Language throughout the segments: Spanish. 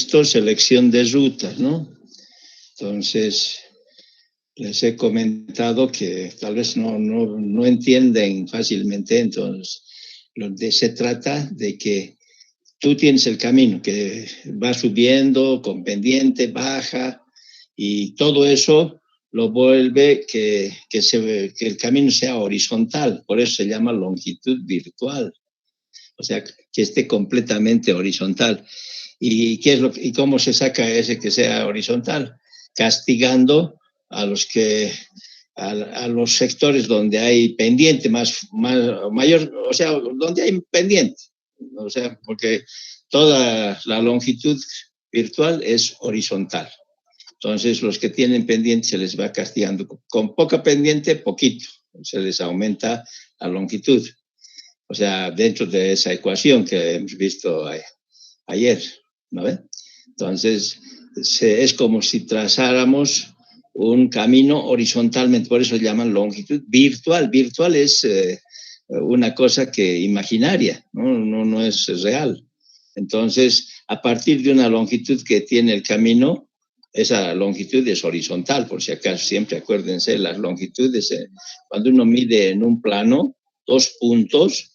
esto, selección de rutas, ¿no? Entonces, les he comentado que tal vez no entienden fácilmente, entonces, se trata de que tú tienes el camino que va subiendo con pendiente, baja, y todo eso lo vuelve que el camino sea horizontal, por eso se llama longitud virtual, o sea, que esté completamente horizontal. ¿Y cómo se saca ese que sea horizontal? Castigando a los sectores donde hay pendiente mayor, o sea, donde hay pendiente, o sea, porque toda la longitud virtual es horizontal. Entonces, los que tienen pendiente se les va castigando. Con poca pendiente, poquito. Se les aumenta la longitud. O sea, dentro de esa ecuación que hemos visto ayer, ¿no ve? Entonces, es como si trazáramos un camino horizontalmente. Por eso llaman longitud virtual. Virtual es una cosa que imaginaria, no es real. Entonces, a partir de una longitud que tiene el camino, esa longitud es horizontal, por si acaso, siempre acuérdense, las longitudes, cuando uno mide en un plano 2 puntos,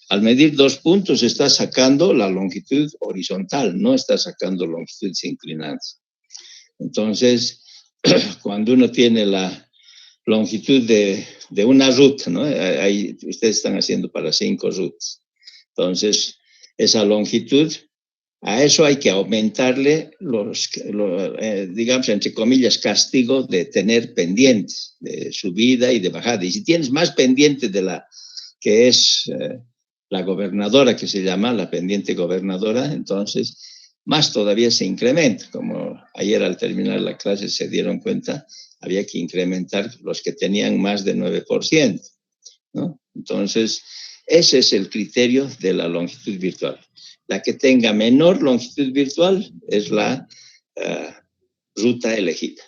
al medir 2 puntos está sacando la longitud horizontal, no está sacando longitudes inclinadas. Entonces, cuando uno tiene la longitud de una ruta, ¿no? Ahí ustedes están haciendo para 5 rutas. Entonces, esa longitud, a eso hay que aumentarle digamos, entre comillas, castigo de tener pendientes, de subida y de bajada. Y si tienes más pendiente de la que es la gobernadora, que se llama la pendiente gobernadora, entonces más todavía se incrementa. Como ayer al terminar la clase se dieron cuenta, había que incrementar los que tenían más de 9%, ¿no? Entonces, ese es el criterio de la longitud virtual. La que tenga menor longitud virtual es la ruta elegida,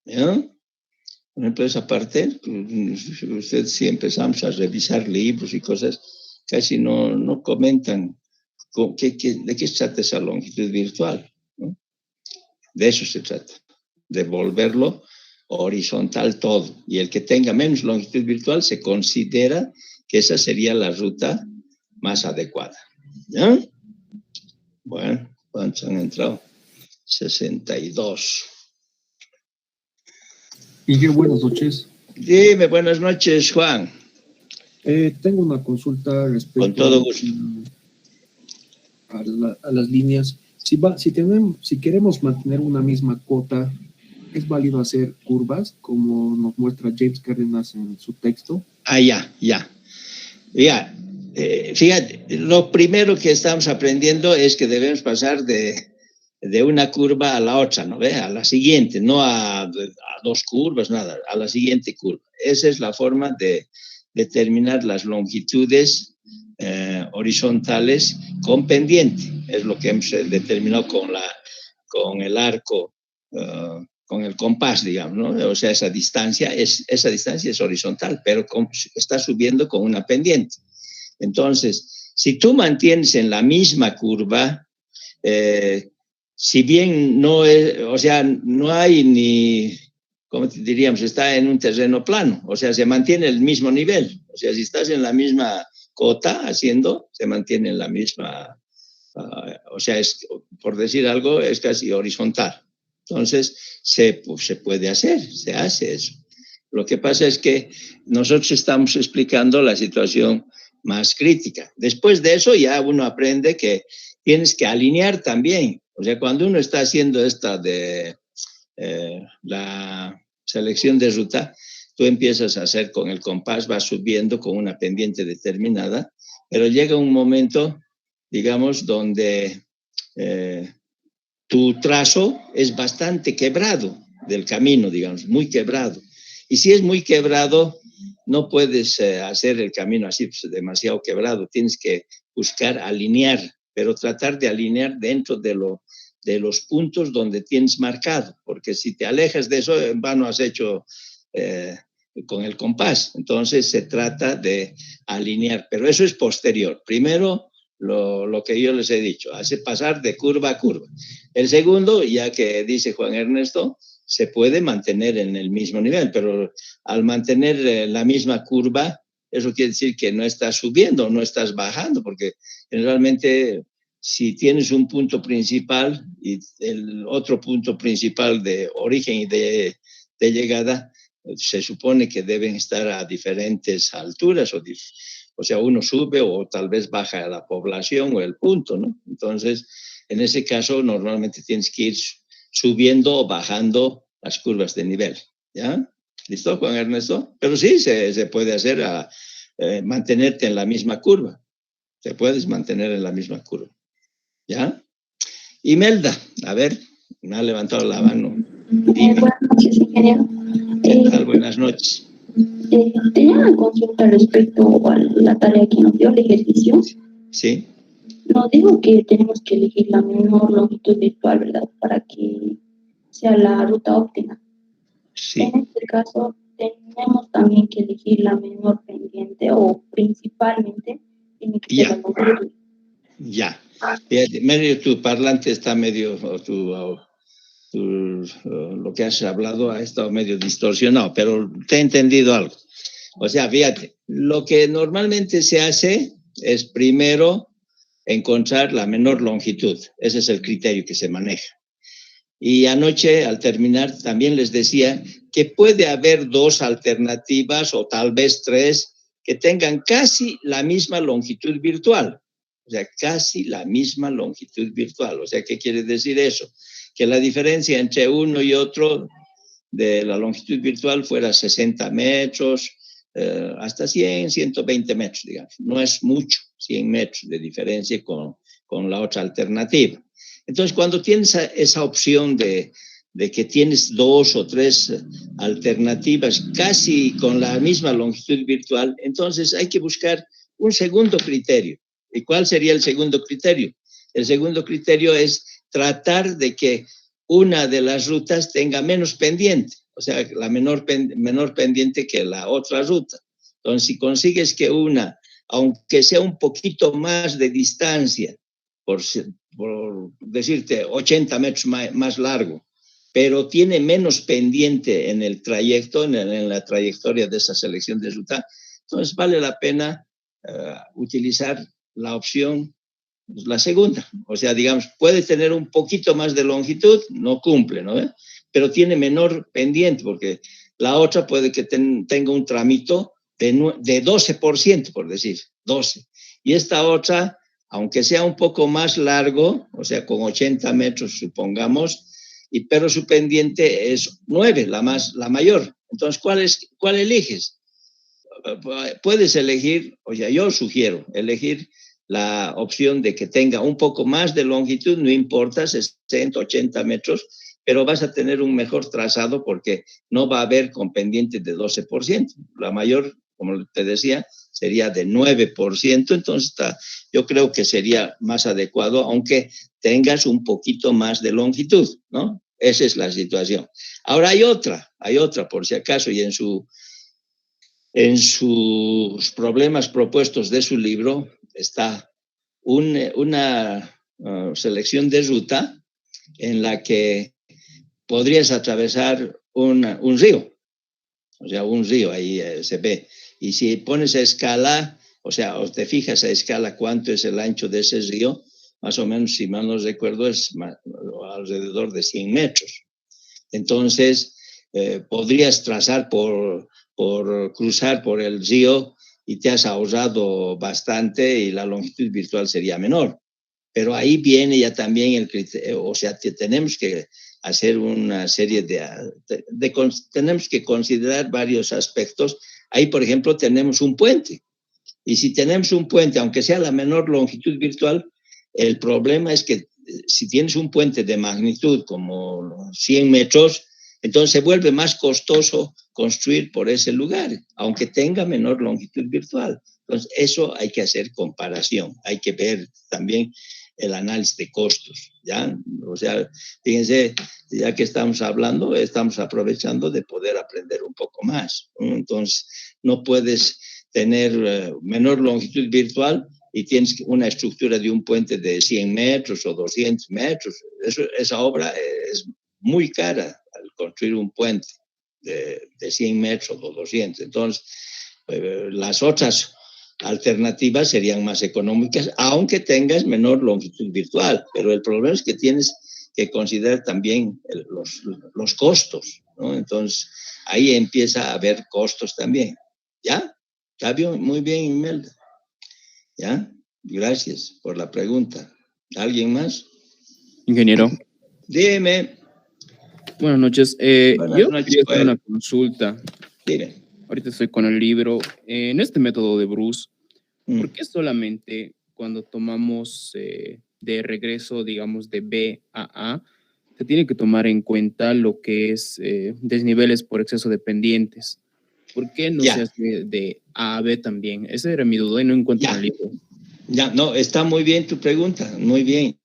¿no? Por ejemplo, esa parte, usted, si empezamos a revisar libros y cosas, casi no comentan de qué se trata esa longitud virtual, ¿no? De eso se trata, de volverlo horizontal todo. Y el que tenga menos longitud virtual se considera que esa sería la ruta más adecuada, ¿no? Bueno, ¿cuántos han entrado? 62. Miguel, buenas noches. Dime, buenas noches, Juan. Tengo una consulta respecto Con todo gusto. a las líneas. Si queremos mantener una misma cuota, ¿es válido hacer curvas, como nos muestra James Cárdenas en su texto? Ya. Fíjate, lo primero que estamos aprendiendo es que debemos pasar de una curva a la otra, ¿no ve? A la siguiente, no a 2 curvas, nada, a la siguiente curva. Esa es la forma de determinar las longitudes horizontales con pendiente. Es lo que hemos determinado con el arco, con el compás, digamos, ¿no? O sea, esa distancia es horizontal, pero está subiendo con una pendiente. Entonces, si tú mantienes en la misma curva, si bien no es, o sea, no hay ni, ¿cómo diríamos? Está en un terreno plano, o sea, se mantiene el mismo nivel. O sea, si estás en la misma cota haciendo, se mantiene en la misma, o sea, por decir algo, es casi horizontal. Entonces, se puede hacer, se hace eso. Lo que pasa es que nosotros estamos explicando la situación más crítica. Después de eso ya uno aprende que tienes que alinear también. O sea, cuando uno está haciendo esta de la selección de ruta, tú empiezas a hacer con el compás, vas subiendo con una pendiente determinada, pero llega un momento, digamos, donde tu trazo es bastante quebrado del camino, digamos, muy quebrado. Y si es muy quebrado, no puedes hacer el camino así, pues, demasiado quebrado. Tienes que buscar alinear, pero tratar de alinear dentro de los puntos donde tienes marcado, porque si te alejas de eso, en vano has hecho con el compás. Entonces se trata de alinear, pero eso es posterior. Primero lo que yo les he dicho, hace pasar de curva a curva. El segundo, ya que dice Juan Ernesto, se puede mantener en el mismo nivel, pero al mantener la misma curva, eso quiere decir que no estás subiendo, no estás bajando, porque generalmente si tienes un punto principal y el otro punto principal de origen y de llegada, se supone que deben estar a diferentes alturas, o sea, uno sube o tal vez baja la población o el punto, ¿no? Entonces, en ese caso, normalmente tienes que ir subiendo o bajando las curvas de nivel, ¿ya? ¿Listo, Juan Ernesto? Pero sí, se puede hacer mantenerte en la misma curva. Te puedes mantener en la misma curva, ¿ya? Imelda, a ver, me ha levantado la mano. Buenas noches, ingeniero. ¿Qué tal? Buenas noches. Tenía una consulta respecto a la tarea que nos dio el ejercicio. Sí. Nos dijo que tenemos que elegir la menor longitud virtual, ¿verdad? Para que sea la ruta óptima. Sí. En este caso, tenemos también que elegir la menor pendiente o principalmente tiene que ser la longitud. Ya. Medio tu parlante está medio, lo que has hablado ha estado medio distorsionado, pero te he entendido algo. O sea, fíjate, lo que normalmente se hace es primero encontrar la menor longitud. Ese es el criterio que se maneja. Y anoche, al terminar, también les decía que puede haber dos alternativas o tal vez tres que tengan casi la misma longitud virtual. O sea, casi la misma longitud virtual. O sea, ¿qué quiere decir eso? Que la diferencia entre uno y otro de la longitud virtual fuera 60 metros, hasta 100, 120 metros, digamos. No es mucho, 100 metros de diferencia con la otra alternativa. Entonces, cuando tienes esa opción de que tienes dos o tres alternativas casi con la misma longitud virtual, entonces hay que buscar un segundo criterio. ¿Y cuál sería el segundo criterio? El segundo criterio es tratar de que una de las rutas tenga menos pendiente, o sea, la menor pendiente que la otra ruta. Entonces, si consigues que una, aunque sea un poquito más de distancia, por decirte 80 metros más largo, pero tiene menos pendiente en el trayecto, en la trayectoria de esa selección de ruta, entonces vale la pena utilizar la opción, la segunda. O sea, digamos, puede tener un poquito más de longitud, no cumple, ¿no? Pero tiene menor pendiente, porque la otra puede que tenga un tramito de 12%, por decir, 12. Y esta otra, aunque sea un poco más largo, o sea, con 80 metros, supongamos, pero su pendiente es 9, la mayor. Entonces, ¿cuál eliges? Puedes elegir, o sea, yo sugiero elegir la opción de que tenga un poco más de longitud, no importa, 60, 80 metros, pero vas a tener un mejor trazado porque no va a haber con pendiente de 12%. La mayor, como te decía, sería de 9%, entonces yo creo que sería más adecuado, aunque tengas un poquito más de longitud, ¿no? Esa es la situación. Ahora hay otra, por si acaso, y en sus problemas propuestos de su libro está una selección de ruta en la que podrías atravesar un río. O sea, un río ahí se ve. Y si pones a escala, o sea, o te fijas a escala cuánto es el ancho de ese río, más o menos, si mal no recuerdo, es alrededor de 100 metros. Entonces, podrías trazar por cruzar por el río y te has ahorrado bastante y la longitud virtual sería menor. Pero ahí viene ya también el criterio, o sea, tenemos que hacer una serie tenemos que considerar varios aspectos. Ahí, por ejemplo, tenemos un puente. Y si tenemos un puente, aunque sea la menor longitud virtual, el problema es que si tienes un puente de magnitud como 100 metros, entonces se vuelve más costoso construir por ese lugar, aunque tenga menor longitud virtual. Entonces, eso hay que hacer comparación, hay que ver también el análisis de costos, ¿ya? O sea, fíjense, ya que estamos hablando, estamos aprovechando de poder aprender un poco más, ¿no? Entonces, no puedes tener menor longitud virtual y tienes una estructura de un puente de 100 metros o 200 metros, esa obra es muy cara al construir un puente de 100 metros o 200. Entonces, las otras alternativas serían más económicas, aunque tengas menor longitud virtual, pero el problema es que tienes que considerar también los costos, ¿no? Entonces, ahí empieza a haber costos también. ¿Ya? ¿Está bien? Muy bien, Imelda. ¿Ya? Gracias por la pregunta. ¿Alguien más? Ingeniero. Dime. Buenas noches. Buenas Yo noches, quería hacer Joel. una consulta. Dime. Ahorita estoy con el libro. En este método de Bruce, Mm. ¿por qué solamente cuando tomamos de regreso, digamos, de B a A, se tiene que tomar en cuenta lo que es desniveles por exceso de pendientes? ¿Por qué no Ya. se hace de A a B también? Esa era mi duda y no encuentro Ya. en el libro. Ya, no, está muy bien tu pregunta, muy bien.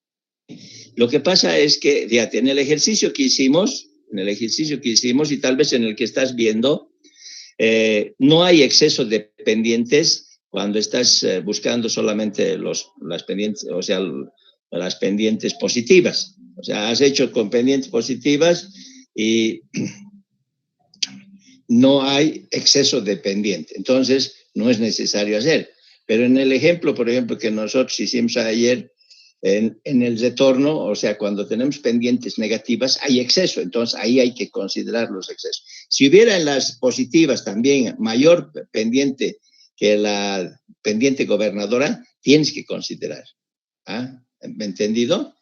Lo que pasa es que, fíjate, en el ejercicio que hicimos, y tal vez en el que estás viendo, no hay exceso de pendientes cuando estás buscando solamente las pendientes, o sea, las pendientes positivas. O sea, has hecho con pendientes positivas y no hay exceso de pendiente. Entonces, no es necesario hacer. Pero en el ejemplo, por ejemplo, que nosotros hicimos ayer, en el retorno, o sea, cuando tenemos pendientes negativas, hay exceso. Entonces, ahí hay que considerar los excesos. Si hubiera en las positivas también mayor pendiente que la pendiente gobernadora, tienes que considerar. ¿Ah? ¿Me entendido,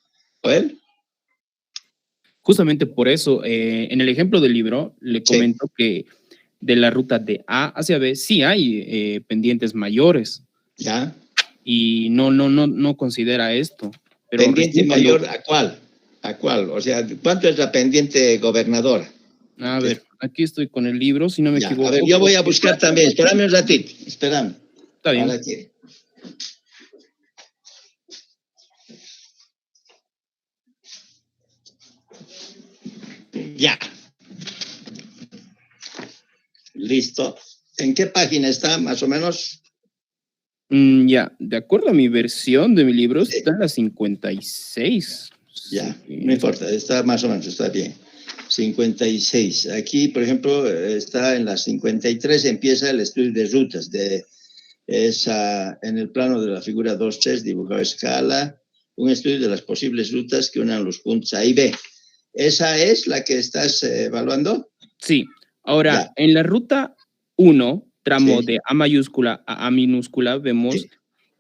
Joel? Justamente por eso, en el ejemplo del libro, le comento que de la ruta de A hacia B sí hay pendientes mayores. ¿Ya? Y no considera esto. Pero ¿Pendiente mayor a cuál? ¿A cuál? O sea, ¿cuánto es la pendiente gobernadora? A ver, aquí estoy con el libro, si no me equivoco. A ver, yo voy a buscar también. Espérame un ratito. Espérame. Está bien. Ahora aquí. Ya. Listo. ¿En qué página está, más o menos? Ya, de acuerdo a mi versión de mi libro, está en la 56. Ya, Sí. no importa, está más o menos, está bien. 56. Aquí, por ejemplo, está en la 53, empieza el estudio de rutas. En el plano de la figura 2.3, dibujar escala, un estudio de las posibles rutas que unan los puntos A y B. ¿Esa es la que estás evaluando? Sí. Ahora, Ya. en la ruta 1, tramo Sí. de A mayúscula a A minúscula, vemos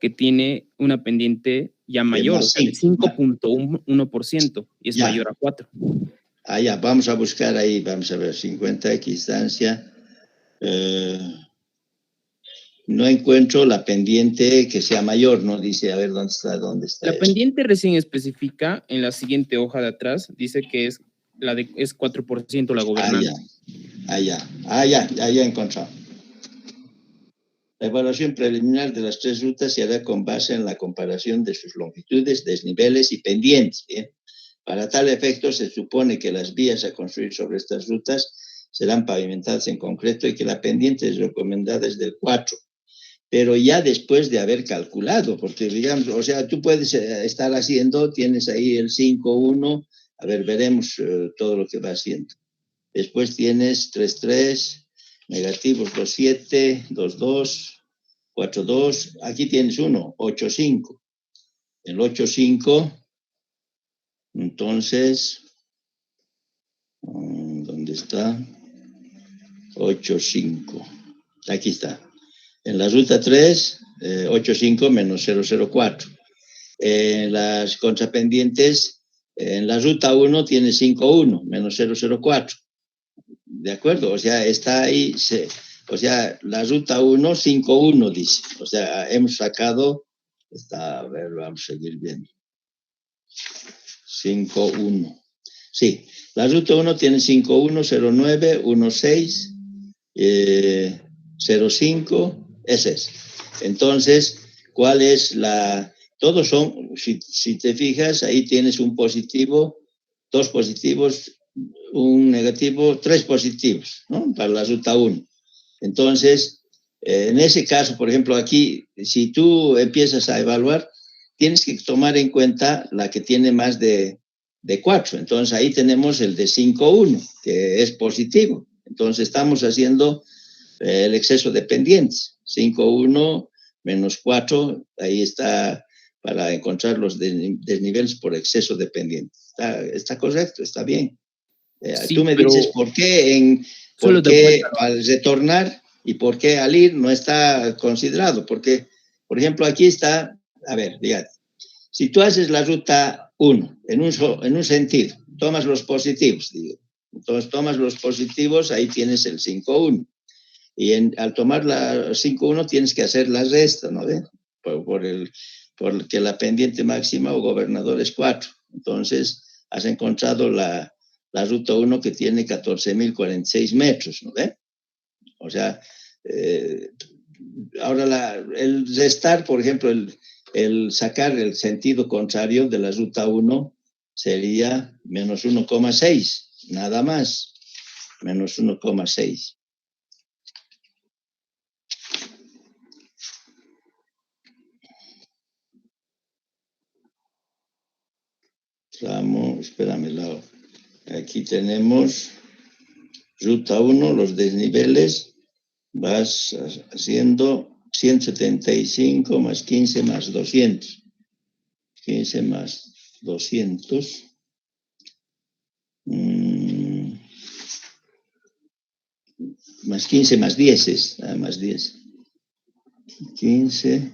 que tiene una pendiente ya mayor, o sea, de 5.1% y es mayor a 4. Ya, vamos a buscar ahí, vamos a ver, 50 equidistancia. No encuentro la pendiente que sea mayor, ¿no? Dice, a ver, ¿dónde está La esto? pendiente recién especifica en la siguiente hoja de atrás, dice que es 4% la gobernante. Ya he encontrado. La evaluación preliminar de las tres rutas se hará con base en la comparación de sus longitudes, desniveles y pendientes. ¿Bien? Para tal efecto, se supone que las vías a construir sobre estas rutas serán pavimentadas en concreto y que la pendiente recomendada es del 4. Pero ya después de haber calculado, porque digamos, o sea, tú puedes estar haciendo, tienes ahí el 5.1, a ver, veremos todo lo que va haciendo. Después tienes 3.3, negativos 2.7, 2.2, 4.2, aquí tienes uno, 8.5. El 8.5, entonces, ¿dónde está? 8.5, aquí está. En la ruta 3, 8.5 menos 0.04. En las contrapendientes, en la ruta 1 tiene 5.1 menos 0.04. ¿De acuerdo? O sea, está ahí, o sea, la ruta 1, 5.1 dice. O sea, hemos sacado, a ver, vamos a seguir viendo. 5.1. Sí, la ruta 1 tiene 5.1, 0.9, 1.6, 0.5, ese es. Entonces, ¿cuál es la...? Todos son, si te fijas, ahí tienes un positivo, dos positivos, un negativo, tres positivos, ¿no? Para la ruta 1. Entonces, En ese caso, por ejemplo, aquí, si tú empiezas a evaluar, tienes que tomar en cuenta la que tiene más de 4. Entonces, ahí tenemos el de 5,1, que es positivo. Entonces, estamos haciendo el exceso de pendientes. 5,1 menos 4, ahí está para encontrar los desniveles por exceso de pendientes. Está correcto, está bien. Sí, tú me pero dices por qué al retornar y por qué al ir no está considerado. Porque, por ejemplo, aquí está, a ver, fíjate, si tú haces la ruta 1 en un sentido, tomas los positivos, digo. Entonces tomas los positivos, ahí tienes el 5,1. Y al tomar la 5,1 tienes que hacer la resta, ¿no ves? Porque la pendiente máxima o gobernador es 4. Entonces has encontrado la ruta 1 que tiene 14.046 metros, ¿no ves? O sea, ahora el restar, por ejemplo, el sacar el sentido contrario de la ruta 1 sería menos 1,6, nada más, menos 1,6. Espérame, aquí tenemos ruta 1, los desniveles, vas haciendo 175 más 15 más 200. 15 más 200. Más 15 más 10 es, más 10. 15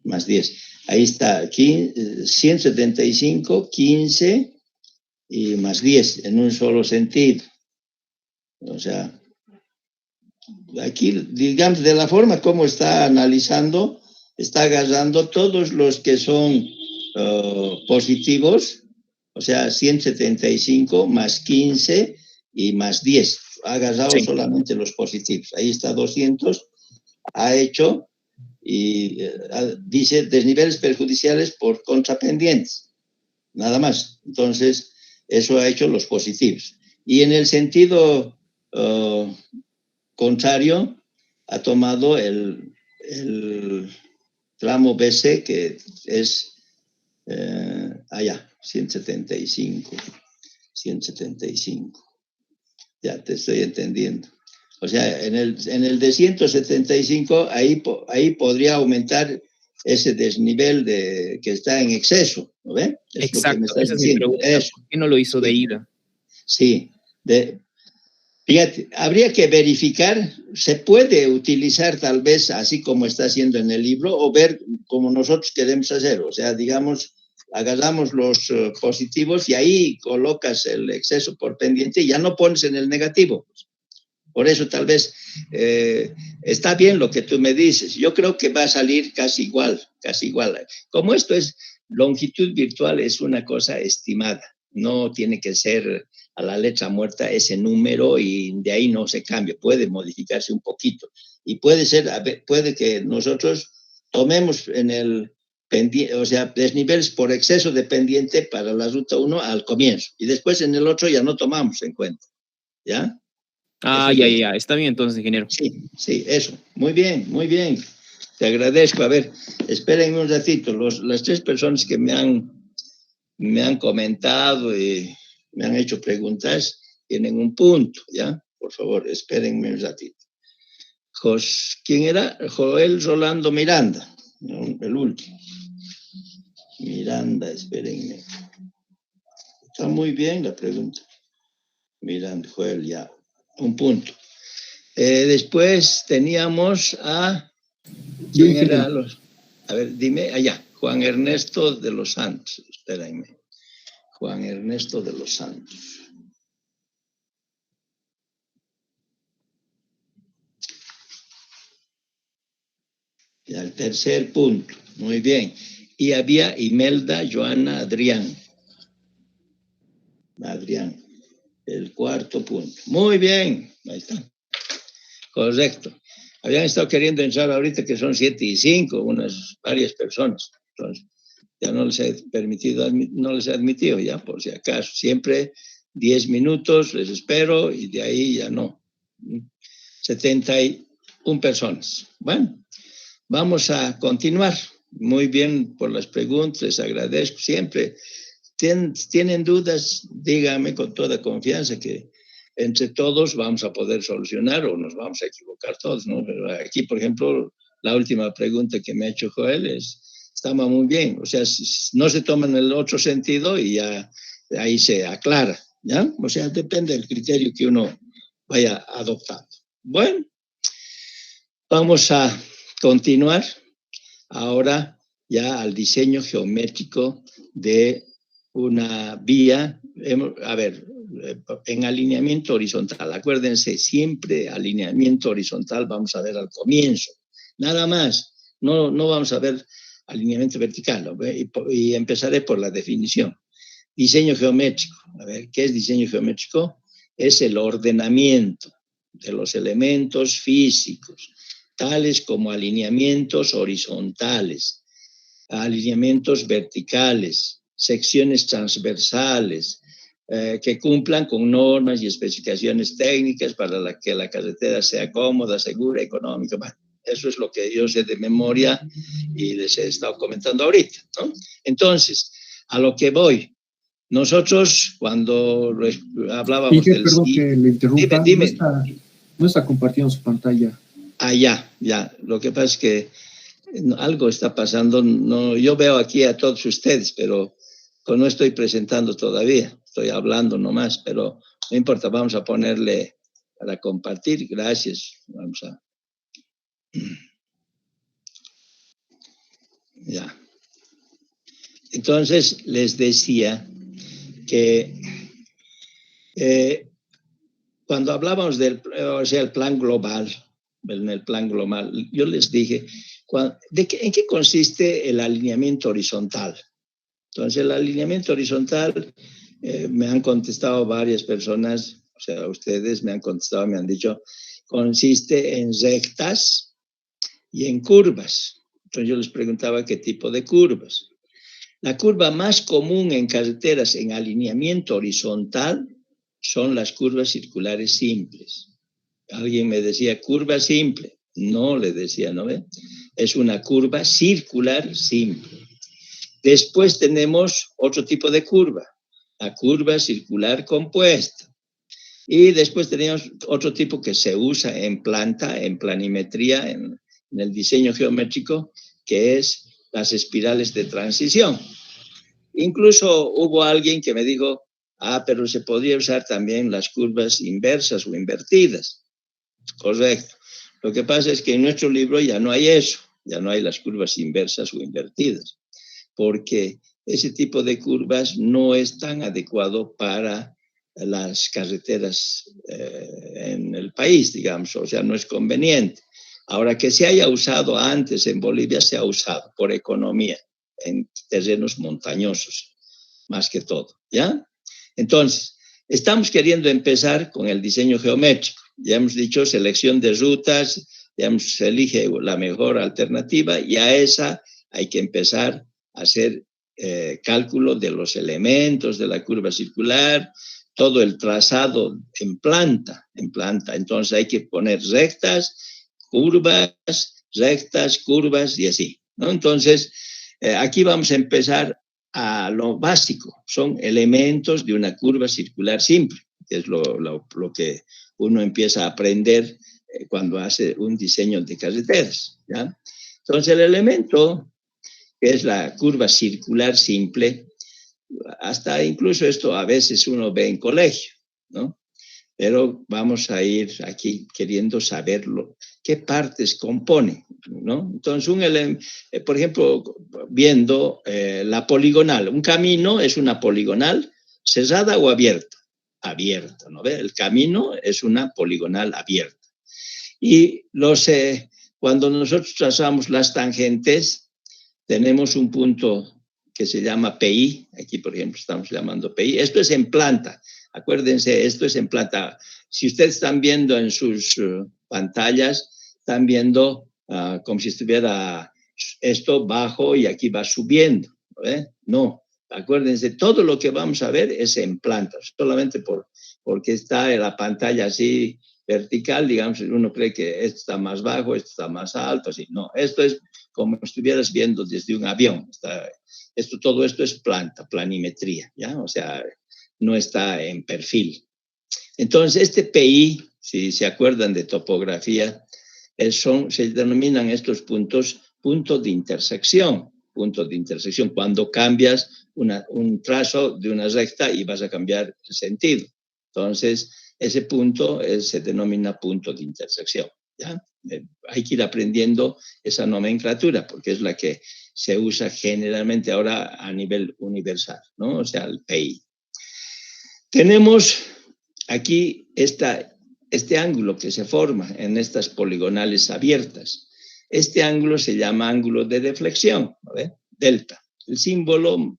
más 10. Ahí está, aquí 175, 15 y más 10 en un solo sentido. O sea, aquí, digamos, de la forma como está analizando, está agarrando todos los que son positivos, o sea, 175 más 15 y más 10. Ha agarrado solamente los positivos. Ahí está 200, ha hecho y dice desniveles perjudiciales por contrapendientes, nada más. Entonces, eso ha hecho los positivos. Y en el sentido contrario, ha tomado el tramo BC, que es allá, 175. Ya te estoy entendiendo. O sea, en el de 175, ahí podría aumentar ese desnivel que está en exceso, ¿no ve? Exacto, esa es mi pregunta. ¿Por qué no lo hizo de ida? Sí, fíjate, habría que verificar, se puede utilizar tal vez así como está haciendo en el libro o ver como nosotros queremos hacer, o sea, digamos, agarramos los positivos y ahí colocas el exceso por pendiente y ya no pones en el negativo. Por eso tal vez está bien lo que tú me dices. Yo creo que va a salir casi igual. Como esto es longitud virtual, es una cosa estimada. No tiene que ser a la letra muerta ese número y de ahí no se cambia. Puede modificarse un poquito. Y puede que nosotros tomemos en el pendiente, o sea, desniveles por exceso de pendiente para la ruta 1 al comienzo. Y después en el otro ya no tomamos en cuenta. ¿Ya? Ya. Está bien entonces, ingeniero. Sí, eso. Muy bien. Te agradezco. A ver, espérenme un ratito. Las 3 personas que me han comentado y me han hecho preguntas tienen un punto, ¿ya? Por favor, espérenme un ratito. ¿Quién era? Joel Rolando Miranda, el último. Miranda, espérenme. Está muy bien la pregunta. Miranda, Joel, ya. Un punto. Después teníamos a... ¿Quién era? A ver, dime, allá. Juan Ernesto de los Santos. Espérenme. Juan Ernesto de los Santos. Y al tercer punto. Muy bien. Y había Imelda, Joana, Adrián. El cuarto punto. Muy bien. Ahí está. Correcto. Habían estado queriendo entrar ahorita que son 7:05, varias personas. Entonces, ya no les he permitido, no les he admitido ya, por si acaso. Siempre 10 minutos, les espero y de ahí ya no. 71 personas. Bueno, vamos a continuar. Muy bien por las preguntas, les agradezco siempre. ¿Tienen dudas? Díganme con toda confianza que entre todos vamos a poder solucionar o nos vamos a equivocar todos, ¿no? Pero aquí, por ejemplo, la última pregunta que me ha hecho Joel estaba muy bien. O sea, no se toma en el otro sentido y ya ahí se aclara, ¿ya? O sea, depende del criterio que uno vaya adoptando. Bueno, vamos a continuar ahora ya al diseño geométrico de una vía. A ver, en alineamiento horizontal, acuérdense, siempre alineamiento horizontal vamos a ver al comienzo, nada más, no vamos a ver alineamiento vertical, ¿no? Y empezaré por la definición. Diseño geométrico, a ver, ¿qué es diseño geométrico? Es el ordenamiento de los elementos físicos, tales como alineamientos horizontales, alineamientos verticales, secciones transversales, que cumplan con normas y especificaciones técnicas para que la carretera sea cómoda, segura, económica. Bueno, eso es lo que yo sé de memoria y les he estado comentando ahorita, ¿no? Entonces, a lo que voy. Nosotros, cuando hablábamos del... Perdón que le interrumpa. Dime. No está compartiendo su pantalla. Ya. Lo que pasa es que algo está pasando. No, yo veo aquí a todos ustedes, pero no estoy presentando todavía. Estoy hablando nomás, pero no importa. Vamos a ponerle para compartir. Gracias. Vamos a... Ya. Entonces, les decía que cuando hablábamos del el plan global, en el plan global, yo les dije, ¿en qué consiste el alineamiento horizontal? Entonces, el alineamiento horizontal, me han contestado varias personas, o sea, ustedes me han contestado, me han dicho, consiste en rectas y en curvas. Entonces, yo les preguntaba qué tipo de curvas. La curva más común en carreteras en alineamiento horizontal son las curvas circulares simples. Alguien me decía, curva simple. No, le decía, ¿no ve? Es una curva circular simple. Después tenemos otro tipo de curva, la curva circular compuesta. Y después tenemos otro tipo que se usa en planta, en planimetría, en el diseño geométrico, que es las espirales de transición. Incluso hubo alguien que me dijo, pero se podría usar también las curvas inversas o invertidas. Correcto. Lo que pasa es que en nuestro libro ya no hay eso, ya no hay las curvas inversas o invertidas, porque ese tipo de curvas no es tan adecuado para las carreteras en el país, digamos, o sea, no es conveniente. Ahora, que se haya usado antes en Bolivia, se ha usado por economía, en terrenos montañosos, más que todo, ¿ya? Entonces, estamos queriendo empezar con el diseño geométrico. Ya hemos dicho selección de rutas, ya se elige la mejor alternativa y a esa hay que empezar a hacer cálculo de los elementos de la curva circular, todo el trazado en planta. Entonces hay que poner rectas, curvas y así, ¿no? Entonces, aquí vamos a empezar a lo básico, son elementos de una curva circular simple, que es lo que uno empieza a aprender cuando hace un diseño de carreteras, ¿ya? Entonces, el elemento, que es la curva circular simple, hasta incluso esto a veces uno ve en colegio, ¿no? Pero vamos a ir aquí queriendo saberlo, qué partes compone, ¿no? Entonces, por ejemplo, viendo la poligonal, un camino es una poligonal cerrada o abierta. Abierta, ¿no ve? El camino es una poligonal abierta. Y cuando nosotros trazamos las tangentes, tenemos un punto que se llama PI, aquí por ejemplo estamos llamando PI, esto es en planta, acuérdense, esto es en planta. Si ustedes están viendo en sus pantallas, están viendo como si estuviera esto bajo y aquí va subiendo, ¿eh? No, acuérdense, todo lo que vamos a ver es en planta, solamente porque está en la pantalla así vertical, digamos, uno cree que esto está más bajo, esto está más alto, así. No, esto es como estuvieras viendo desde un avión. Todo esto es planimetría, ¿ya? O sea, no está en perfil. Entonces, este PI, si se acuerdan de topografía, se denominan estos puntos de intersección. Puntos de intersección, cuando cambias un trazo de una recta y vas a cambiar el sentido. Entonces, ese punto se denomina punto de intersección, ¿ya? Hay que ir aprendiendo esa nomenclatura, porque es la que se usa generalmente ahora a nivel universal, ¿no? O sea, el PI. Tenemos aquí este ángulo que se forma en estas poligonales abiertas. Este ángulo se llama ángulo de deflexión, ¿no? Delta. El símbolo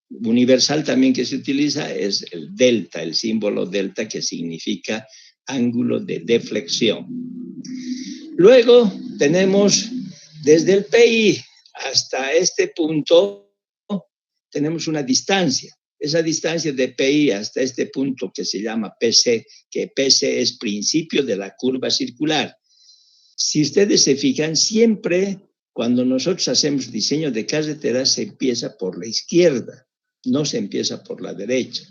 universal también que se utiliza es el delta, el símbolo delta, que significa ángulo de deflexión. Luego tenemos desde el PI hasta este punto, tenemos una distancia. Esa distancia de PI hasta este punto que se llama PC, que PC es principio de la curva circular. Si ustedes se fijan, siempre cuando nosotros hacemos diseño de carreteras se empieza por la izquierda, no se empieza por la derecha.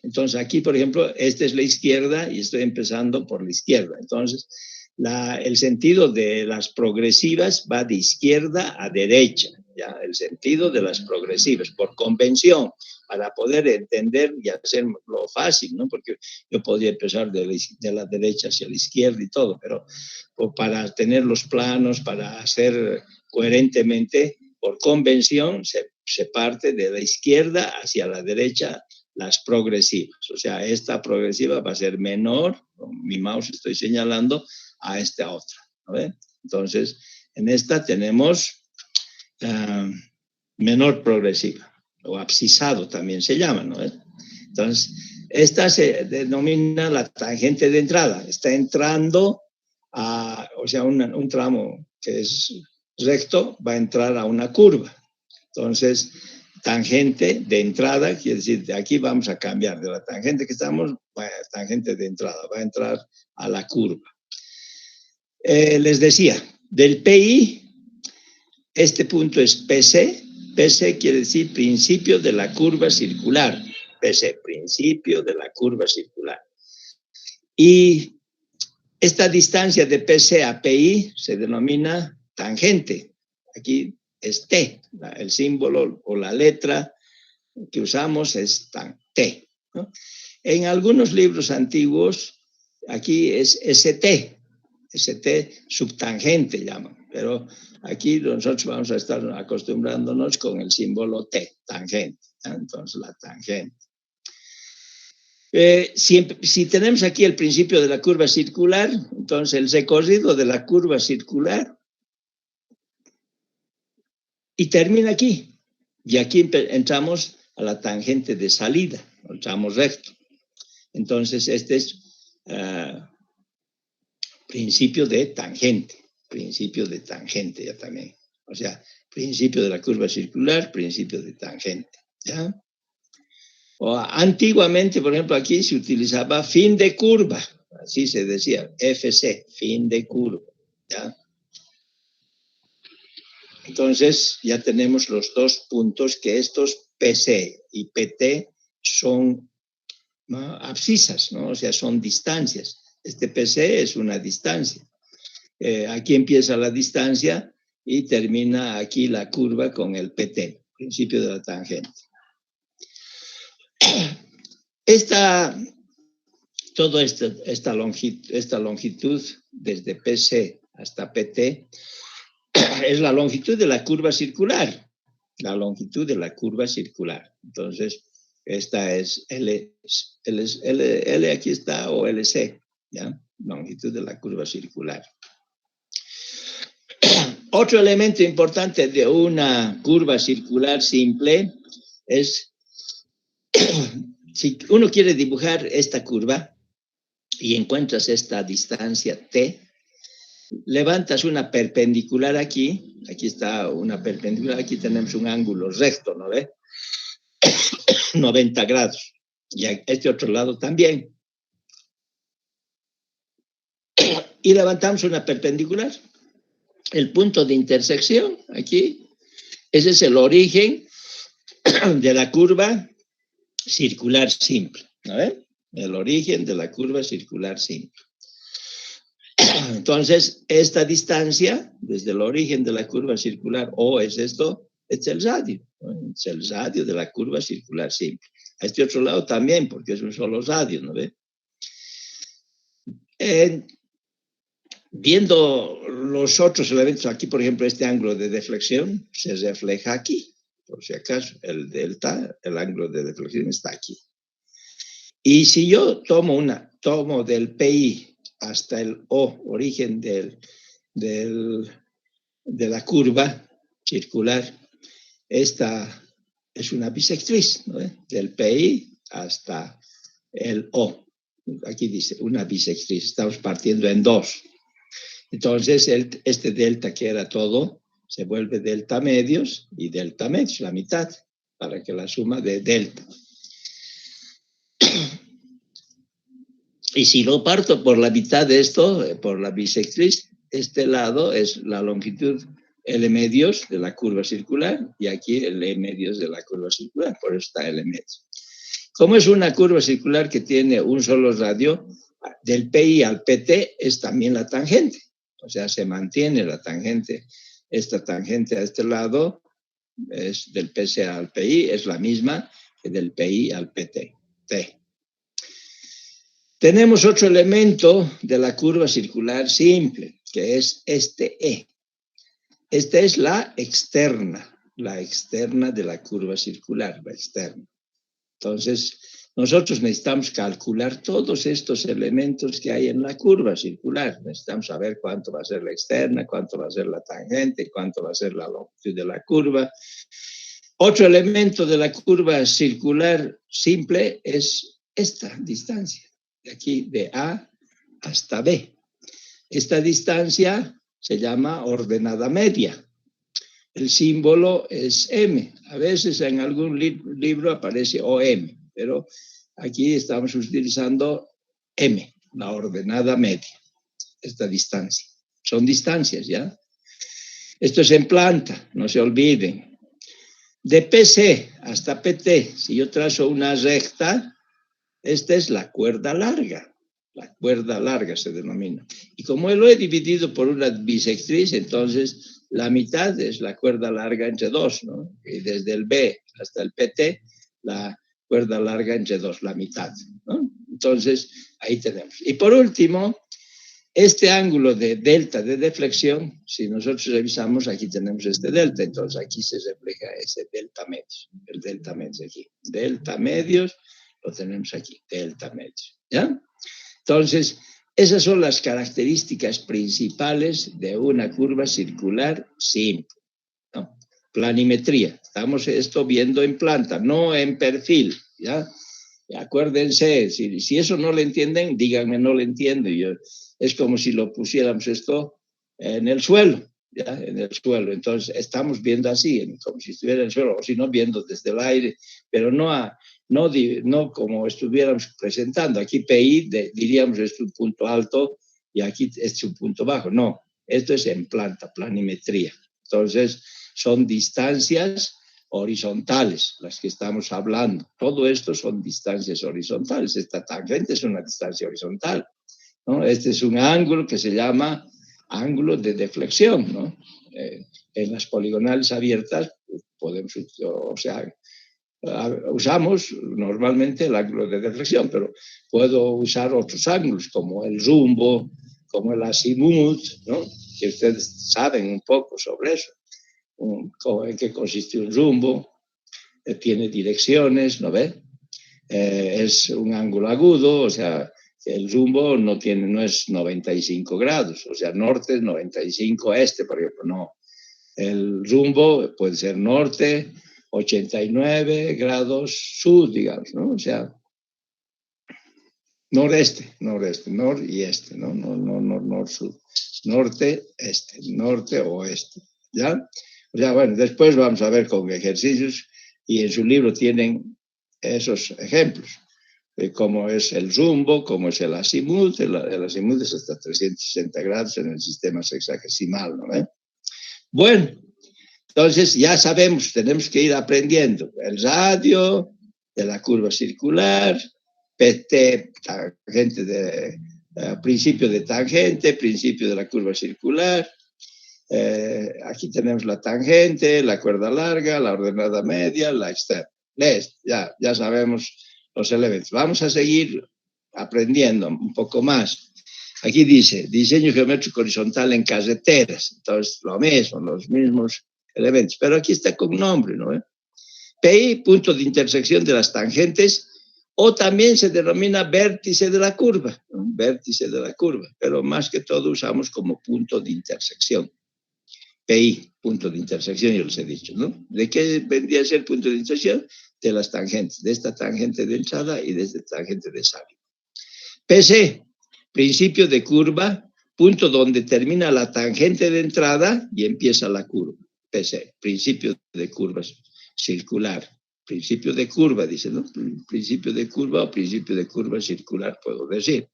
Entonces aquí, por ejemplo, esta es la izquierda y estoy empezando por la izquierda. Entonces, el sentido de las progresivas va de izquierda a derecha, ¿ya? El sentido de las progresivas, por convención, para poder entender y hacerlo fácil, ¿no? Porque yo podría empezar de la derecha hacia la izquierda y todo, pero para tener los planos, para hacer coherentemente, por convención, se parte de la izquierda hacia la derecha las progresivas. O sea, esta progresiva va a ser menor, con mi mouse estoy señalando, a esta otra, ¿no? Entonces, en esta tenemos menor progresiva, o abscisado también se llama, ¿no? Entonces, esta se denomina la tangente de entrada. Está entrando o sea, un tramo que es recto va a entrar a una curva. Entonces, tangente de entrada, quiere decir, de aquí vamos a cambiar de la tangente que estamos, tangente de entrada, va a entrar a la curva. Les decía, del PI, este punto es PC. PC quiere decir principio de la curva circular. PC, principio de la curva circular. Y esta distancia de PC a PI se denomina tangente. Aquí es T, el símbolo o la letra que usamos es T, ¿no? En algunos libros antiguos, aquí es ST subtangente llaman, pero aquí nosotros vamos a estar acostumbrándonos con el símbolo T, tangente, ¿no? Entonces la tangente. Si tenemos aquí el principio de la curva circular, entonces el recorrido de la curva circular y termina aquí. Y aquí entramos a la tangente de salida, entramos recto. Entonces este es principio de tangente ya también. O sea, principio de la curva circular, principio de tangente, ¿ya? O antiguamente, por ejemplo, aquí se utilizaba fin de curva, así se decía, FC, fin de curva, ¿ya? Entonces, ya tenemos los dos puntos que estos PC y PT son, ¿no?, abscisas, ¿no? O sea, son distancias. Este PC es una distancia. Aquí empieza la distancia y termina aquí la curva con el PT, principio de la tangente. Toda esta longitud desde PC hasta PT es la longitud de la curva circular. La longitud de la curva circular. Entonces, esta es L aquí está, o LC, ¿ya? Longitud de la curva circular. Otro elemento importante de una curva circular simple es, si uno quiere dibujar esta curva y encuentras esta distancia T, levantas una perpendicular aquí está una perpendicular, aquí tenemos un ángulo recto, ¿no ve? 90 grados. Y a este otro lado también. y levantamos una perpendicular. El punto de intersección aquí, ese es el origen de la curva circular simple. ¿No? El origen de la curva circular simple. Entonces, esta distancia, desde el origen de la curva circular, O es esto, es el radio, ¿no? Es el radio de la curva circular simple. A este otro lado también, porque es un solo radio, ¿no ve? Viendo los otros elementos aquí, por ejemplo, este ángulo de deflexión se refleja aquí, por si acaso, el delta, el ángulo de deflexión está aquí. Y si yo tomo del PI hasta el O, origen de la curva circular, esta es una bisectriz, ¿no? Del PI hasta el O. Aquí dice una bisectriz, estamos partiendo en dos. Entonces, este delta que era todo, se vuelve delta medios y delta medios, la mitad, para que la suma de delta. Y si lo parto por la mitad de esto, por la bisectriz, este lado es la longitud L medios de la curva circular y aquí el E medios de la curva circular, por eso está L medios. Como es una curva circular que tiene un solo radio, del PI al PT es también la tangente. O sea, se mantiene la tangente. Esta tangente a este lado es del PC al PI, es la misma que del PI al PT. T. Tenemos otro elemento de la curva circular simple, que es este E. Esta es la externa de la curva circular, la externa. Entonces, nosotros necesitamos calcular todos estos elementos que hay en la curva circular. Necesitamos saber cuánto va a ser la externa, cuánto va a ser la tangente, cuánto va a ser la longitud de la curva. Otro elemento de la curva circular simple es esta distancia, de aquí de A hasta B. Esta distancia se llama ordenada media. El símbolo es M. A veces en algún libro aparece OM, pero aquí estamos utilizando M, la ordenada media, esta distancia. Son distancias, ¿ya? Esto es en planta, no se olviden. De PC hasta PT, si yo trazo una recta, esta es la cuerda larga. La cuerda larga se denomina. Y como lo he dividido por una bisectriz, entonces la mitad es la cuerda larga entre dos, ¿no? Y desde el B hasta el PT, la cuerda larga entre dos, la mitad, ¿no? Entonces, ahí tenemos. Y por último, este ángulo de delta de deflexión, si nosotros revisamos, aquí tenemos este delta, entonces aquí se refleja ese delta medios, el delta medios aquí. Delta medios, lo tenemos aquí, delta medios, ¿ya? Entonces, esas son las características principales de una curva circular simple, ¿no? Planimetría, estamos esto viendo en planta, no en perfil, ¿ya? Y acuérdense, si eso no lo entienden, díganme no lo entiendo. Es como si lo pusiéramos esto en el suelo, ¿ya? En el suelo. Entonces, estamos viendo así, como si estuviera en el suelo, o si no, viendo desde el aire, pero no como estuviéramos presentando. Aquí PI, diríamos, es un punto alto y aquí es un punto bajo. No, esto es en planta, planimetría. Entonces, son distancias horizontales las que estamos hablando. Todo esto son distancias horizontales. Esta tangente es una distancia horizontal, ¿no? Este es un ángulo que se llama ángulo de deflexión, ¿no? En las poligonales abiertas podemos, o sea, usamos normalmente el ángulo de deflexión, pero puedo usar otros ángulos como el rumbo, como el azimut, ¿no? Que ustedes saben un poco sobre eso. En qué consiste un rumbo, tiene direcciones, ¿no ve? Es un ángulo agudo, o sea, el rumbo no es 95 grados, o sea, norte es 95, este, por ejemplo, no. El rumbo puede ser norte, 89 grados sur, digamos, ¿no? O sea, noreste, nor y este, ¿no? Nor-sur, norte, este, norte, oeste, ¿ya? O sea, bueno, después vamos a ver con ejercicios y en su libro tienen esos ejemplos. cómo es el rumbo, cómo es el azimut. El azimut es hasta 360 grados en el sistema sexagesimal, ¿no? Bueno, entonces ya sabemos, tenemos que ir aprendiendo el radio de la curva circular, PT, tangente de, principio de tangente, principio de la curva circular. Aquí tenemos la tangente, la cuerda larga, la ordenada media, la externa. Ya sabemos los elementos. Vamos a seguir aprendiendo un poco más. Aquí dice, diseño geométrico horizontal en carreteras. Entonces, lo mismo, los mismos elementos. Pero aquí está con nombre, ¿no? PI, punto de intersección de las tangentes, o también se denomina vértice de la curva, ¿no? Vértice de la curva, pero más que todo usamos como punto de intersección. PI, punto de intersección, yo les he dicho, ¿no? ¿De qué vendría a ser punto de intersección? De las tangentes, de esta tangente de entrada y de esta tangente de salida. PC, principio de curva, punto donde termina la tangente de entrada y empieza la curva. PC, principio de curva circular. Principio de curva, dice, ¿no? Principio de curva o principio de curva circular, puedo decir.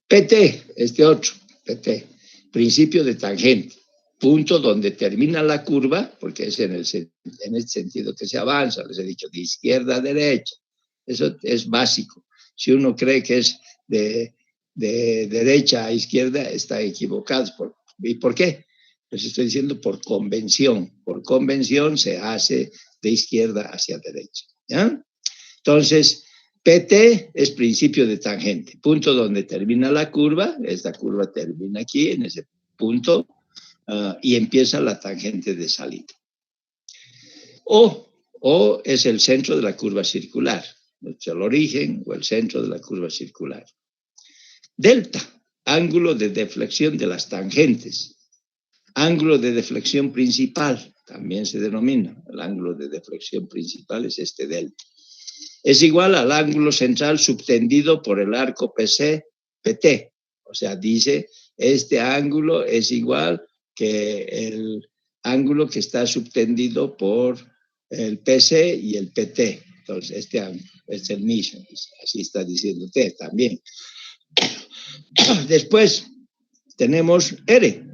PT, este otro, PT, principio de tangente. Punto donde termina la curva, porque es en este sentido que se avanza, les he dicho, de izquierda a derecha. Eso es básico. Si uno cree que es de derecha a izquierda, está equivocado. ¿Y por qué? Les estoy diciendo por convención. Por convención se hace de izquierda hacia derecha, ¿ya? Entonces, PT es principio de tangente. Punto donde termina la curva, esta curva termina aquí, en ese punto, y empieza la tangente de salida. O es el centro de la curva circular, es el origen o el centro de la curva circular. Delta, ángulo de deflexión de las tangentes. Ángulo de deflexión principal, también se denomina. El ángulo de deflexión principal es este delta. Es igual al ángulo central subtendido por el arco PC-PT. O sea, dice, este ángulo es igual que el ángulo que está subtendido por el PC y el PT. Entonces, este ángulo es el mismo. Así está diciendo T también. Después tenemos R.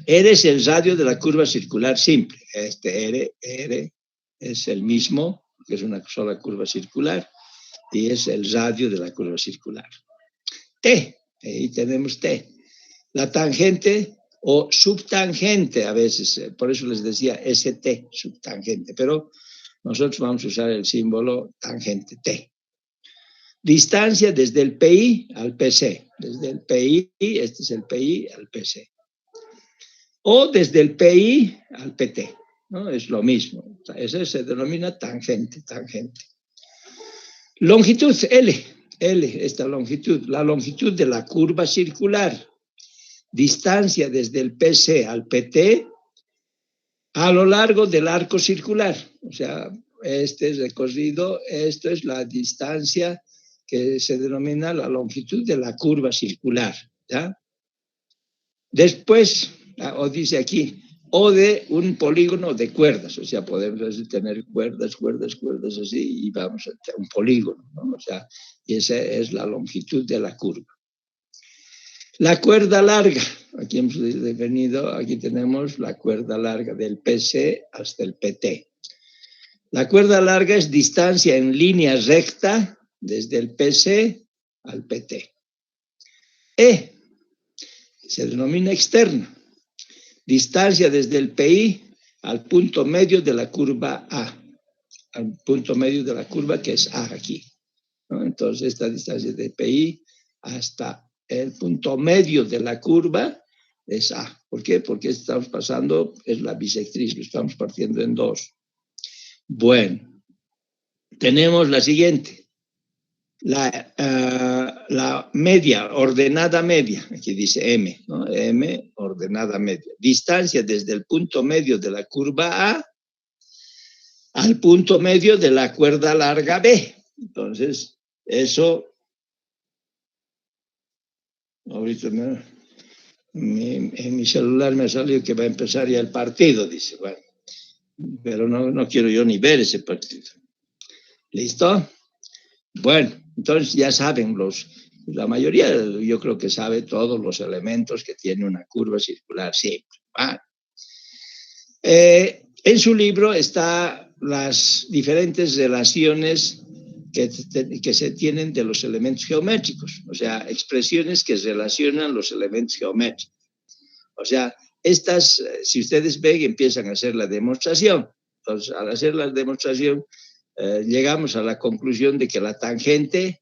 R es el radio de la curva circular simple. Este R es el mismo, que es una sola curva circular, y es el radio de la curva circular. T, ahí tenemos T. La tangente o subtangente a veces, por eso les decía ST, subtangente, pero nosotros vamos a usar el símbolo tangente T. Distancia desde el PI al PC. Desde el PI, este es el PI al PC. O desde el PI al PT, ¿no? Es lo mismo. Ese se denomina tangente. Longitud L, esta longitud, la longitud de la curva circular. Distancia desde el PC al PT a lo largo del arco circular. O sea, este recorrido, esto es la distancia que se denomina la longitud de la curva circular, ¿ya? Después, o dice aquí, o de un polígono de cuerdas, o sea, podemos tener cuerdas así y vamos a un polígono, ¿no? O sea, y esa es la longitud de la curva. La cuerda larga, aquí hemos definido, aquí tenemos la cuerda larga del PC hasta el PT. La cuerda larga es distancia en línea recta desde el PC al PT. E se denomina externa. Distancia desde el PI al punto medio de la curva A. Al punto medio de la curva que es A aquí, ¿no? Entonces, esta distancia de PI hasta el punto medio de la curva es A. ¿Por qué? Porque estamos pasando, es la bisectriz, lo estamos partiendo en dos. Bueno, tenemos la siguiente. La media, ordenada media, aquí dice M, ¿no? M, ordenada media. Distancia desde el punto medio de la curva A al punto medio de la cuerda larga B. Entonces, eso, ahorita en mi celular me ha salido que va a empezar ya el partido, dice, bueno, pero no quiero yo ni ver ese partido. ¿Listo? Bueno, entonces ya saben la mayoría, yo creo que sabe todos los elementos que tiene una curva circular simple. ¿Va? En su libro están las diferentes relaciones que se tienen de los elementos geométricos, o sea, expresiones que relacionan los elementos geométricos. O sea, estas, si ustedes ven, empiezan a hacer la demostración. Entonces, al hacer la demostración, llegamos a la conclusión de que esta tangente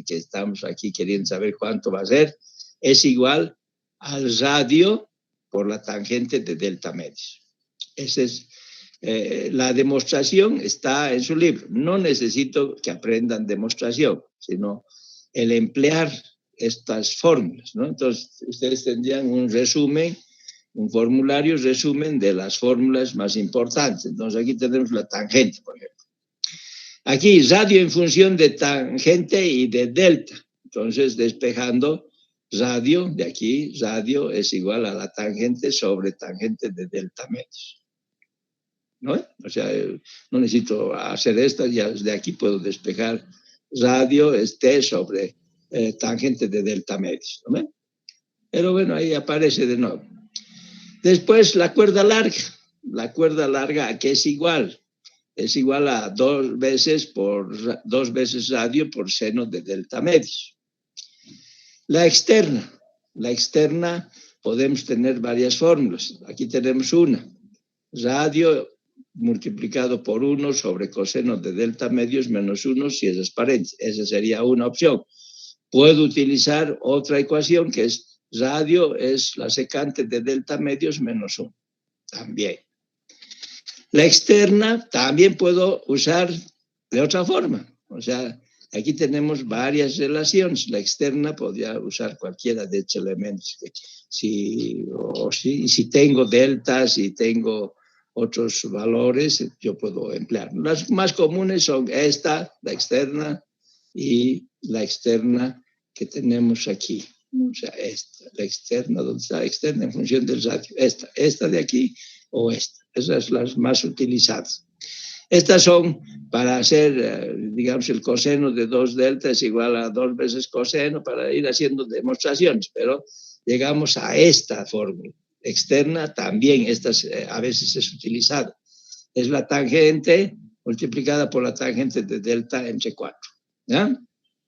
que estamos aquí queriendo saber cuánto va a ser, es igual al radio por la tangente de delta medios. Esa es la demostración, está en su libro. No necesito que aprendan demostración, sino el emplear estas fórmulas, ¿no? Entonces, ustedes tendrían un resumen, un formulario resumen de las fórmulas más importantes. Entonces, aquí tenemos la tangente, por ejemplo. Aquí, radio en función de tangente y de delta. Entonces, despejando radio, de aquí, radio es igual a la tangente sobre tangente de delta medios. ¿No? O sea, no necesito hacer esta, ya de aquí puedo despejar radio es T sobre tangente de delta medios. ¿No? Pero bueno, ahí aparece de nuevo. Después la cuerda larga, que es igual a 2 veces radio por seno de delta medios. La externa podemos tener varias fórmulas. Aquí tenemos una, radio multiplicado por 1 sobre coseno de delta medios menos 1 si es paréntesis. Esa sería una opción. Puedo utilizar otra ecuación que es radio es la secante de delta medios menos 1. También. La externa también puedo usar de otra forma. O sea, aquí tenemos varias relaciones. La externa podría usar cualquiera de estos elementos. Si tengo delta, si tengo otros valores, yo puedo emplear. Las más comunes son esta, la externa, y la externa que tenemos aquí. O sea, esta, la externa, ¿dónde está la externa? En función del radio. Esta de aquí o esta. Esas son las más utilizadas. Estas son para hacer, digamos, el coseno de 2 delta es igual a 2 veces coseno para ir haciendo demostraciones, pero llegamos a esta fórmula. Externa también, esta a veces es utilizada. Es la tangente multiplicada por la tangente de delta entre 4. ¿Ya?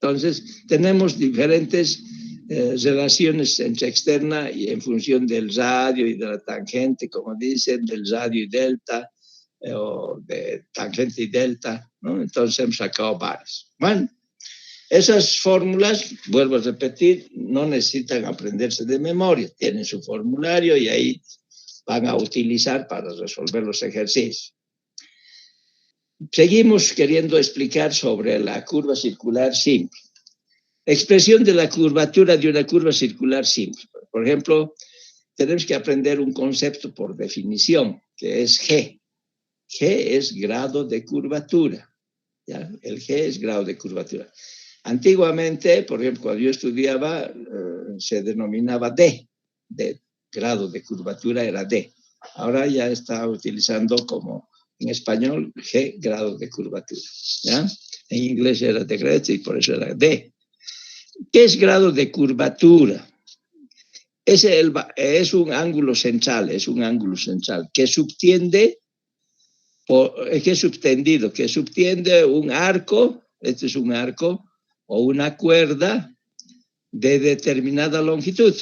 Entonces, tenemos diferentes relaciones entre externa y en función del radio y de la tangente, como dicen, del radio y delta, o de tangente y delta, ¿no? Entonces hemos sacado varias. Bueno, esas fórmulas, vuelvo a repetir, no necesitan aprenderse de memoria, tienen su formulario y ahí van a utilizar para resolver los ejercicios. Seguimos queriendo explicar sobre la curva circular simple. Expresión de la curvatura de una curva circular simple. Por ejemplo, tenemos que aprender un concepto por definición, que es G. G es grado de curvatura. ¿Ya? El G es grado de curvatura. Antiguamente, por ejemplo, cuando yo estudiaba, se denominaba D. Grado de curvatura era D. Ahora ya está utilizando como en español G, grado de curvatura. ¿Ya? En inglés era degree y por eso era D. ¿Qué es grado de curvatura? Es un ángulo central, que subtiende, que subtiende un arco, este es un arco, o una cuerda de determinada longitud,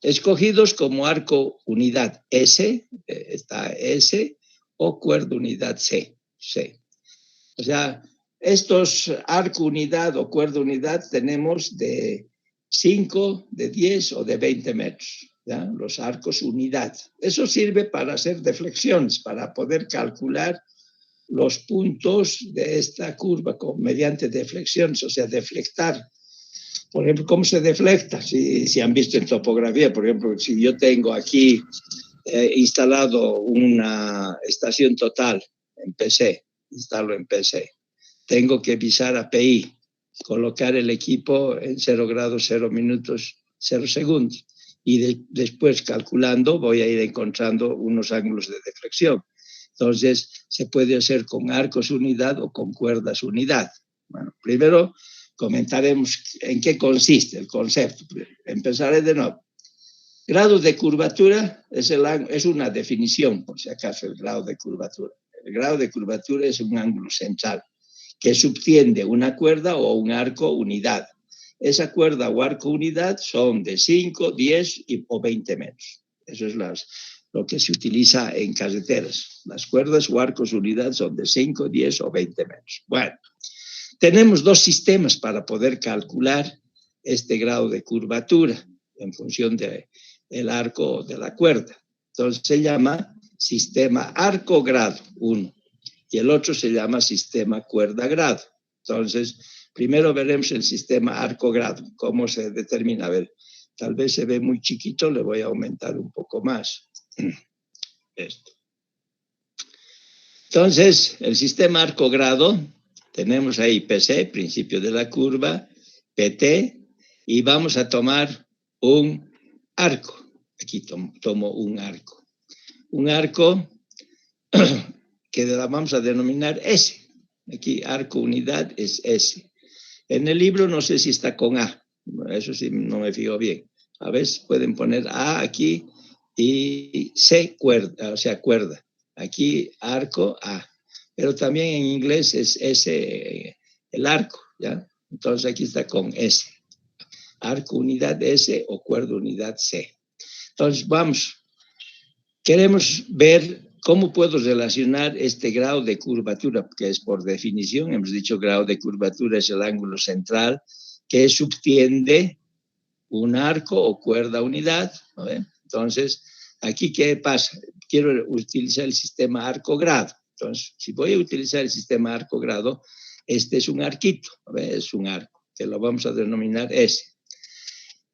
escogidos como arco unidad S, está S, o cuerda unidad C. O sea, estos arco unidad o cuerda unidad tenemos de 5, de 10 o de 20 metros. ¿Ya? Los arcos unidad. Eso sirve para hacer deflexiones, para poder calcular los puntos de esta curva mediante deflexiones, o sea, deflectar. Por ejemplo, ¿cómo se deflecta? Si han visto en topografía, por ejemplo, si yo tengo aquí instalado una estación total en PC, instalo en PC, tengo que visar a PI, colocar el equipo en 0 grados, 0 minutos, 0 segundos. Y después calculando voy a ir encontrando unos ángulos de deflexión. Entonces, se puede hacer con arcos unidad o con cuerdas unidad. Bueno, primero comentaremos en qué consiste el concepto. Empezaré de nuevo. Grado de curvatura es una definición, por si acaso, el grado de curvatura. El grado de curvatura es un ángulo central que subtiende una cuerda o un arco unidad. Esa cuerda o arco unidad son de 5, 10 o 20 metros. Eso es lo que se utiliza en carreteras. Las cuerdas o arcos unidad son de 5, 10 o 20 metros. Bueno, tenemos dos sistemas para poder calcular este grado de curvatura en función del arco de la cuerda. Entonces se llama sistema arco-grado, uno, y el otro se llama sistema cuerda-grado. Entonces, primero veremos el sistema arco-grado, cómo se determina. A ver, tal vez se ve muy chiquito, le voy a aumentar un poco más. Esto. Entonces, el sistema arco-grado, tenemos ahí PC, principio de la curva, PT, y vamos a tomar un arco. Aquí tomo un arco. Un arco que la vamos a denominar S. Aquí arco unidad es S. En el libro no sé si está con A. Eso sí no me fijo bien. A veces pueden poner A aquí y C cuerda, o sea, cuerda. Aquí arco A. Pero también en inglés es S el arco, ¿ya? Entonces aquí está con S. Arco unidad S o cuerda unidad C. Entonces vamos. Queremos ver cómo puedo relacionar este grado de curvatura, que es por definición, hemos dicho grado de curvatura es el ángulo central que subtiende un arco o cuerda unidad, ¿no? Entonces, aquí, ¿qué pasa? Quiero utilizar el sistema arco-grado. Entonces, si voy a utilizar el sistema arco-grado, este es un arquito, ¿no? Es un arco, que lo vamos a denominar S.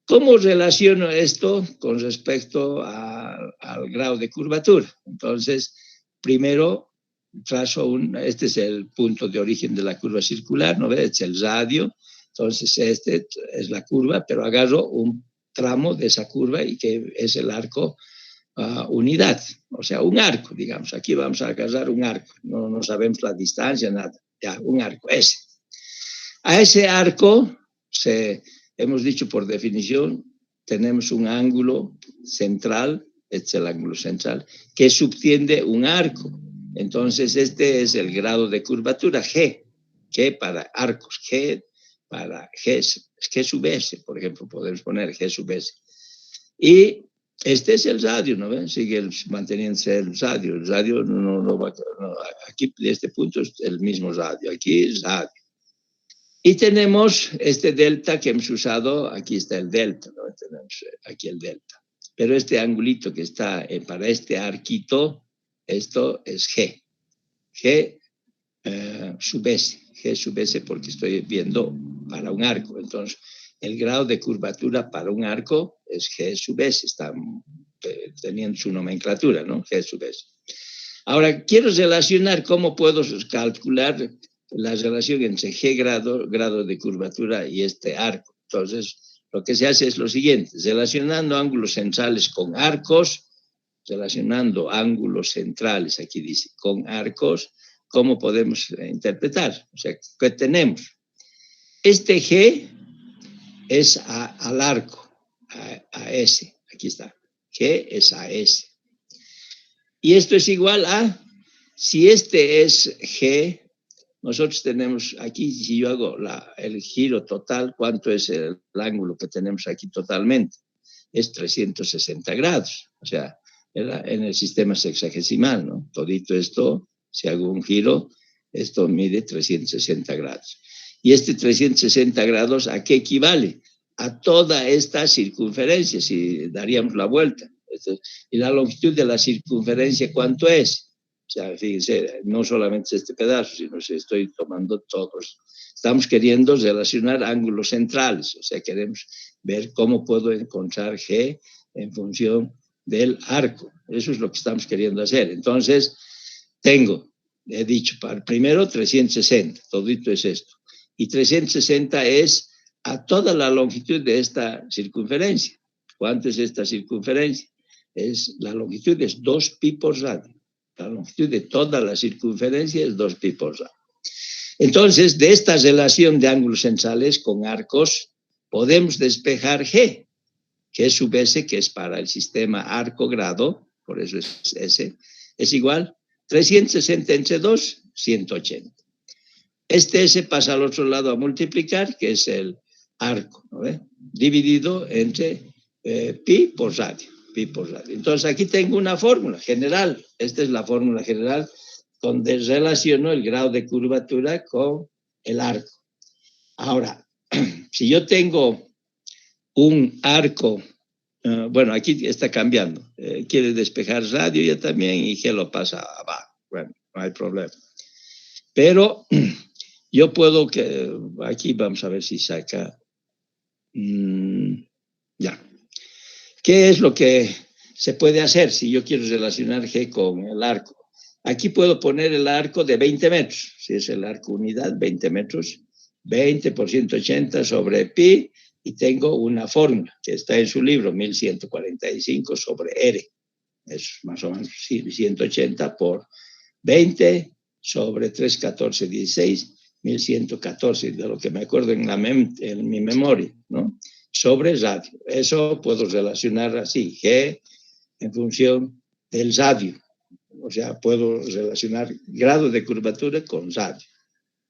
¿Cómo relaciono esto con respecto al grado de curvatura? Entonces, primero trazo este es el punto de origen de la curva circular, ¿no ves? Es el radio. Entonces, este es la curva, pero agarro un tramo de esa curva y que es el arco unidad, o sea, un arco, digamos. Aquí vamos a agarrar un arco, no sabemos la distancia, nada. Ya, un arco, ese. A ese arco hemos dicho por definición, tenemos un ángulo central, este es el ángulo central, que subtiende un arco. Entonces, este es el grado de curvatura, G para arcos, G para G sub S, por ejemplo, podemos poner G sub S. Y este es el radio, ¿no ven? Sigue manteniéndose el radio. El radio no va, aquí, de este punto, es el mismo radio. Aquí es radio. Y tenemos este delta que hemos usado, aquí está el delta, ¿no? Tenemos aquí el delta. Pero este angulito que está para este arquito, esto es G. G sub S. G sub S porque estoy viendo para un arco. Entonces, el grado de curvatura para un arco es G sub S. Está teniendo su nomenclatura, ¿no? G sub S. Ahora, quiero relacionar cómo puedo calcular la relación entre G grado de curvatura y este arco. Entonces, lo que se hace es lo siguiente, relacionando ángulos centrales con arcos, relacionando ángulos centrales, aquí dice, con arcos, ¿cómo podemos interpretar? O sea, ¿qué tenemos? Este G es al arco, a S, aquí está, G es a S. Y esto es igual a, si este es G, nosotros tenemos aquí, si yo hago el giro total, ¿cuánto es el ángulo que tenemos aquí totalmente? Es 360 grados, o sea, en el sistema sexagesimal, ¿no? Todito esto, si hago un giro, esto mide 360 grados. Y este 360 grados, ¿a qué equivale? A toda esta circunferencia, si daríamos la vuelta. Y la longitud de la circunferencia, ¿cuánto es? O sea, fíjense, no solamente este pedazo, sino si estoy tomando todos. Estamos queriendo relacionar ángulos centrales, o sea, queremos ver cómo puedo encontrar G en función del arco. Eso es lo que estamos queriendo hacer. Entonces, he dicho, primero 360, todito es esto. Y 360 es a toda la longitud de esta circunferencia. ¿Cuánto es esta circunferencia? La longitud es 2 pi por radio. La longitud de toda la circunferencia es 2pi por radio. Entonces, de esta relación de ángulos centrales con arcos, podemos despejar G, que es sub S, que es para el sistema arco-grado, por eso es S, es igual 360 entre 2, 180. Este S pasa al otro lado a multiplicar, que es el arco, ¿no ve? Dividido entre pi por radio. Entonces aquí tengo una fórmula general. Esta es la fórmula general donde relaciono el grado de curvatura con el arco. Ahora, si yo tengo un arco, bueno, aquí está cambiando. Quiere despejar radio ya también y G lo pasa abajo. Bueno, no hay problema. Pero yo puedo que, aquí vamos a ver si saca, ya. ¿Qué es lo que se puede hacer si yo quiero relacionar G con el arco? Aquí puedo poner el arco de 20 metros, si es el arco unidad, 20 metros, 20 por 180 sobre pi, y tengo una fórmula que está en su libro, 1145 sobre R. Es más o menos 180 por 20 sobre 314, 16, 1114, de lo que me acuerdo en mi memoria, ¿no? Sobre radio. Eso puedo relacionar así, G en función del radio. O sea, puedo relacionar grado de curvatura con radio.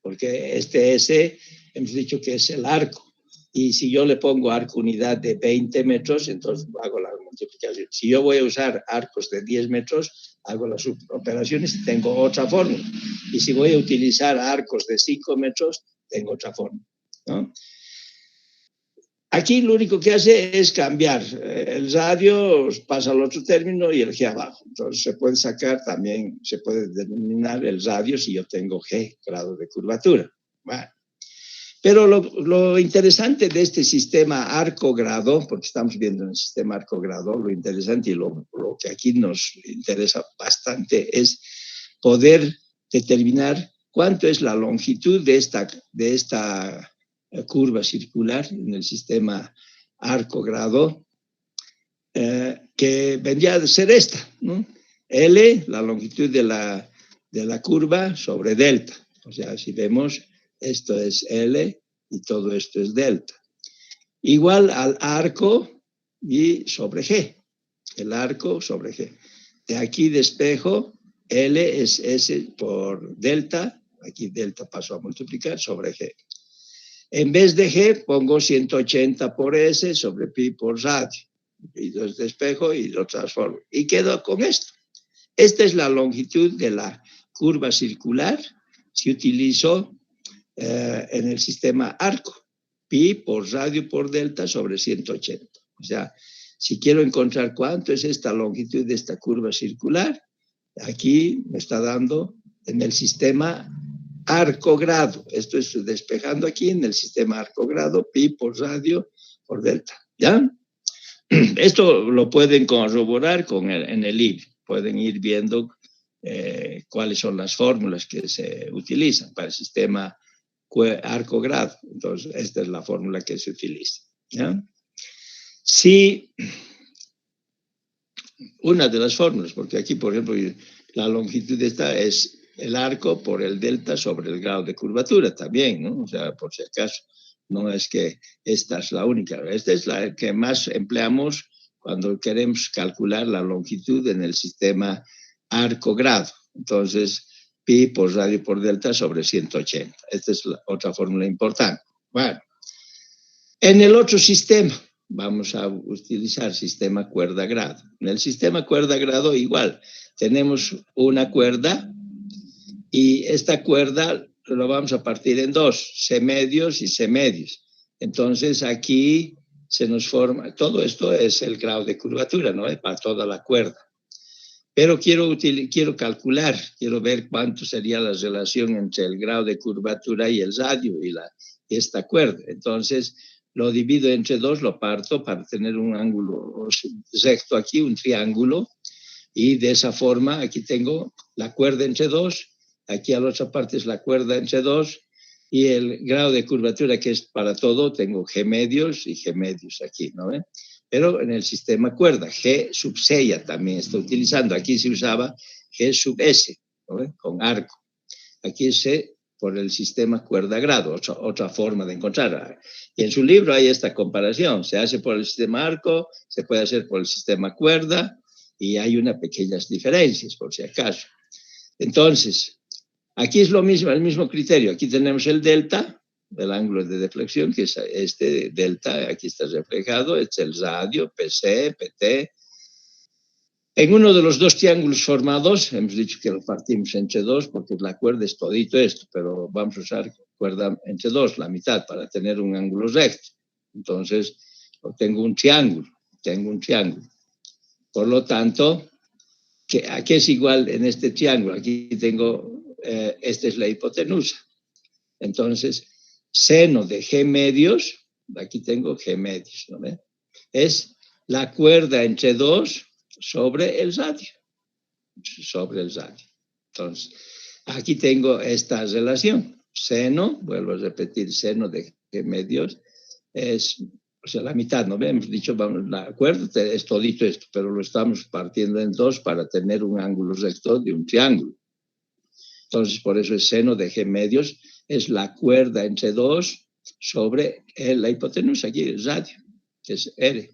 Porque este S, hemos dicho que es el arco. Y si yo le pongo arco unidad de 20 metros, entonces hago la multiplicación. Si yo voy a usar arcos de 10 metros, hago las operaciones y tengo otra fórmula. Y si voy a utilizar arcos de 5 metros, tengo otra fórmula, ¿no? Aquí lo único que hace es cambiar. El radio pasa al otro término y el G abajo. Entonces se puede sacar también, se puede determinar el radio si yo tengo G, grado de curvatura. Bueno. Pero lo interesante de este sistema arco-grado, porque estamos viendo en el sistema arco-grado, lo interesante y lo que aquí nos interesa bastante es poder determinar cuánto es la longitud de esta curva circular en el sistema arco-grado, que vendría a ser esta, ¿no? L, la longitud de la curva sobre delta. O sea, si vemos, esto es L y todo esto es delta. Igual al arco y sobre G. El arco sobre G. De aquí despejo, L es S por delta. Aquí delta paso a multiplicar sobre G. En vez de G, pongo 180 por S sobre pi por radio. Y los despejo y lo transformo. Y quedo con esto. Esta es la longitud de la curva circular si utilizo en el sistema arco. Pi por radio por delta sobre 180. O sea, si quiero encontrar cuánto es esta longitud de esta curva circular, aquí me está dando en el sistema arco-grado. Esto es despejando aquí en el sistema arco-grado, pi por radio por delta. ¿Ya? Esto lo pueden corroborar en el libro. Pueden ir viendo cuáles son las fórmulas que se utilizan para el sistema arco-grado. Entonces, esta es la fórmula que se utiliza. ¿Ya? Si una de las fórmulas, porque aquí, por ejemplo, la longitud de esta es el arco por el delta sobre el grado de curvatura también, ¿no? O sea, por si acaso, no es que esta es la única. Esta es la que más empleamos cuando queremos calcular la longitud en el sistema arco-grado. Entonces, pi por radio por delta sobre 180. Esta es la otra fórmula importante. Bueno, en el otro sistema, vamos a utilizar sistema cuerda-grado. En el sistema cuerda-grado igual, tenemos una cuerda y esta cuerda lo vamos a partir en dos, C medios y C medios. Entonces aquí se nos forma, todo esto es el grado de curvatura, ¿no? Para toda la cuerda. Pero quiero calcular, quiero ver cuánto sería la relación entre el grado de curvatura y el radio y esta cuerda. Entonces lo divido entre dos, lo parto para tener un ángulo recto aquí, un triángulo, y de esa forma aquí tengo la cuerda entre dos, aquí a la otra parte es la cuerda entre dos, y el grado de curvatura que es para todo, tengo G medios y G medios aquí, ¿no? Pero en el sistema cuerda, G sub C ya también está utilizando. Aquí se usaba G sub S, ¿no? Con arco. Aquí se por el sistema cuerda-grado, otra forma de encontrar. Y en su libro hay esta comparación. Se hace por el sistema arco, se puede hacer por el sistema cuerda, y hay unas pequeñas diferencias, por si acaso. Entonces, aquí es lo mismo, el mismo criterio. Aquí tenemos el delta, el ángulo de deflexión, que es este delta, aquí está reflejado, es el radio, PC, PT. En uno de los dos triángulos formados, hemos dicho que lo partimos entre dos, porque la cuerda es todito esto, pero vamos a usar cuerda entre dos, la mitad, para tener un ángulo recto. Entonces, tengo un triángulo. Por lo tanto, ¿a qué es igual en este triángulo? Aquí tengo, esta es la hipotenusa. Entonces, seno de G medios, aquí tengo G medios, ¿no ve? Es la cuerda entre dos sobre el radio. Entonces, aquí tengo esta relación. Seno, vuelvo a repetir, seno de G medios es, o sea, la mitad, ¿no? Hemos dicho, vamos, la cuerda es todito esto, pero lo estamos partiendo en dos para tener un ángulo recto de un triángulo. Entonces, por eso el seno de G medios es la cuerda entre dos sobre la hipotenusa, aquí el radio, que es R.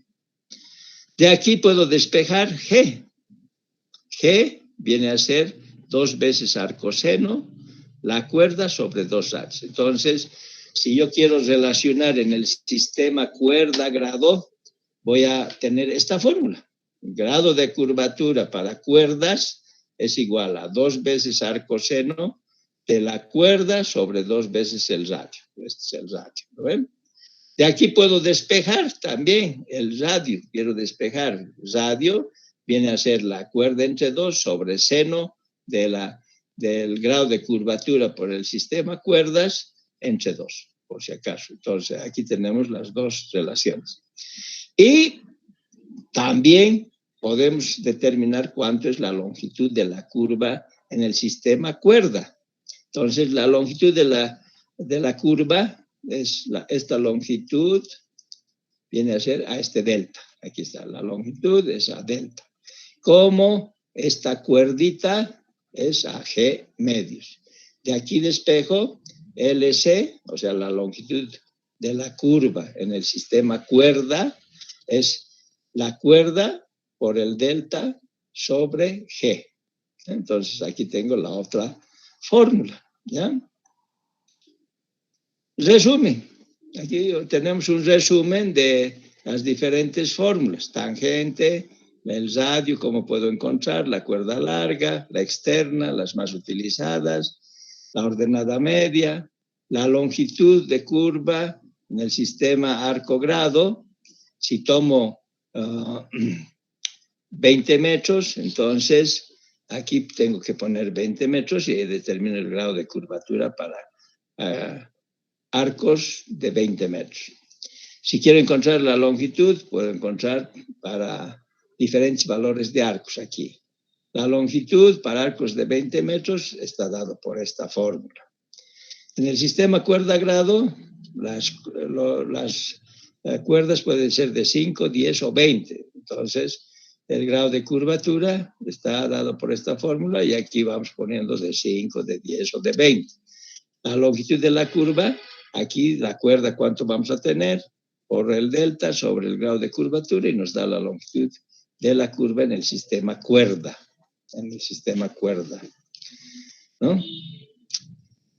De aquí puedo despejar G. G viene a ser 2 veces arcoseno, la cuerda sobre 2 radios. Entonces, si yo quiero relacionar en el sistema cuerda-grado, voy a tener esta fórmula. Grado de curvatura para cuerdas es igual a 2 veces arcoseno de la cuerda sobre 2 veces el radio. Este es el radio, ¿lo ven? De aquí puedo despejar también el radio. Quiero despejar radio, viene a ser la cuerda entre 2 sobre seno del grado de curvatura por el sistema cuerdas entre 2, por si acaso. Entonces, aquí tenemos las dos relaciones. Y también podemos determinar cuánto es la longitud de la curva en el sistema cuerda. Entonces, la longitud de la curva es esta longitud, viene a ser a este delta. Aquí está, la longitud es a delta. Como esta cuerdita es a G medios. De aquí despejo LC, o sea, la longitud de la curva en el sistema cuerda es la cuerda por el delta sobre G. Entonces, aquí tengo la otra fórmula, ¿ya? Resumen. Aquí tenemos un resumen de las diferentes fórmulas. Tangente, el radio, cómo puedo encontrar, la cuerda larga, la externa, las más utilizadas, la ordenada media, la longitud de curva en el sistema arco-grado. Si tomo 20 metros, entonces aquí tengo que poner 20 metros y determino el grado de curvatura para arcos de 20 metros. Si quiero encontrar la longitud, puedo encontrar para diferentes valores de arcos aquí. La longitud para arcos de 20 metros está dado por esta fórmula. En el sistema cuerda-grado, las cuerdas pueden ser de 5, 10 o 20. Entonces, el grado de curvatura está dado por esta fórmula y aquí vamos poniendo de 5, de 10 o de 20. La longitud de la curva, aquí la cuerda cuánto vamos a tener por el delta sobre el grado de curvatura y nos da la longitud de la curva en el sistema cuerda. ¿No?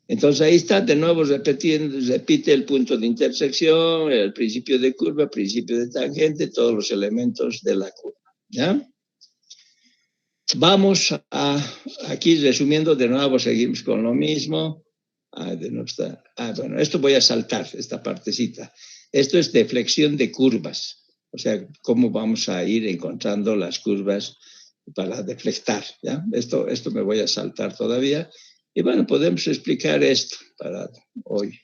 Entonces ahí está, de nuevo repite el punto de intersección, el principio de curva, principio de tangente, todos los elementos de la curva. ¿Ya? Vamos aquí resumiendo, de nuevo seguimos con lo mismo. Bueno, esto voy a saltar, esta partecita. Esto es deflexión de curvas, o sea, cómo vamos a ir encontrando las curvas para deflectar, ¿ya? Esto me voy a saltar todavía. Y bueno, podemos explicar esto para hoy.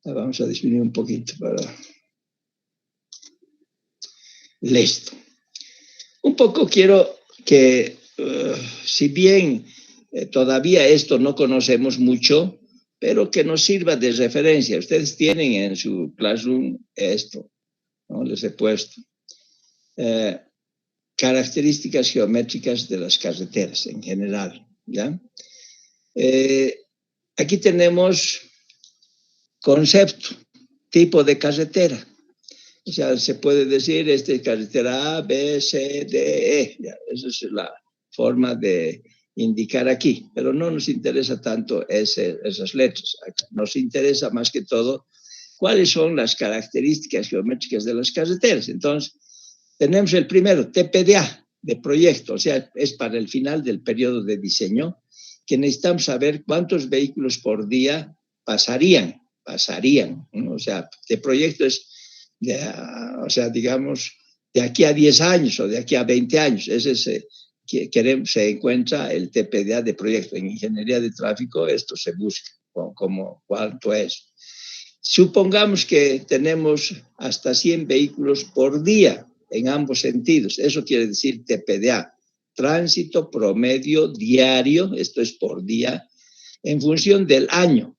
Vamos a disminuir un poquito para... Listo. Un poco quiero que, si bien todavía esto no conocemos mucho, pero que nos sirva de referencia. Ustedes tienen en su Classroom esto, ¿no? Les he puesto. características geométricas de las carreteras en general, ¿ya? Aquí tenemos concepto, tipo de carretera. O sea, se puede decir, esta es carretera A, B, C, D, E. Ya, esa es la forma de indicar aquí, pero no nos interesa tanto esas letras. Nos interesa más que todo cuáles son las características geométricas de las carreteras. Entonces, tenemos el primero, TPDA, de proyecto, o sea, es para el final del periodo de diseño, que necesitamos saber cuántos vehículos por día pasarían, ¿no? O sea, de proyecto es, o sea, digamos, de aquí a 10 años o de aquí a 20 años. Ese se encuentra el TPDA de proyecto. En ingeniería de tráfico esto se busca, como cuánto es. Supongamos que tenemos hasta 100 vehículos por día en ambos sentidos. Eso quiere decir TPDA, tránsito promedio diario, esto es por día, en función del año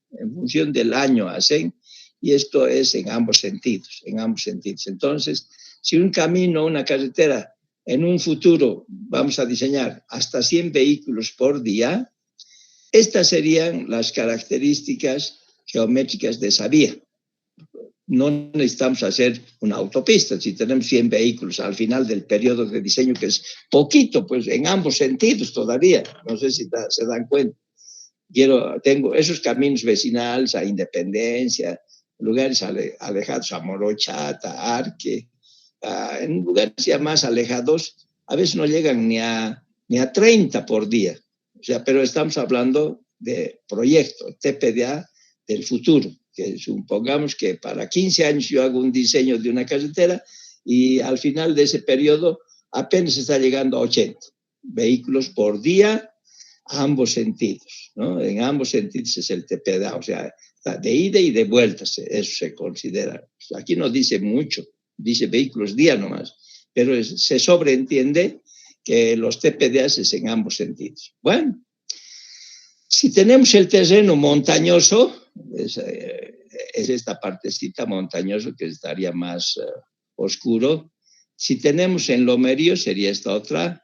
hacen, y esto es en ambos sentidos. Entonces, si un camino, una carretera, en un futuro vamos a diseñar hasta 100 vehículos por día, estas serían las características geométricas de esa vía. No necesitamos hacer una autopista. Si tenemos 100 vehículos al final del periodo de diseño, que es poquito, pues en ambos sentidos todavía, no sé si se dan cuenta. Tengo esos caminos vecinales a Independencia, lugares alejados a Morochata, Arque, en lugares ya más alejados, a veces no llegan ni a 30 por día. O sea, pero estamos hablando de proyecto, TPDA del futuro, que supongamos que para 15 años yo hago un diseño de una carretera y al final de ese periodo apenas está llegando a 80 vehículos por día a ambos sentidos, ¿no? En ambos sentidos es el TPDA, o sea, de ida y de vuelta, eso se considera. Aquí no dice mucho, dice vehículos día nomás, pero se sobreentiende que los TPDAs es en ambos sentidos. Bueno, si tenemos el terreno montañoso, es esta partecita montañoso que estaría más oscuro. Si tenemos en lomerío, sería esta otra.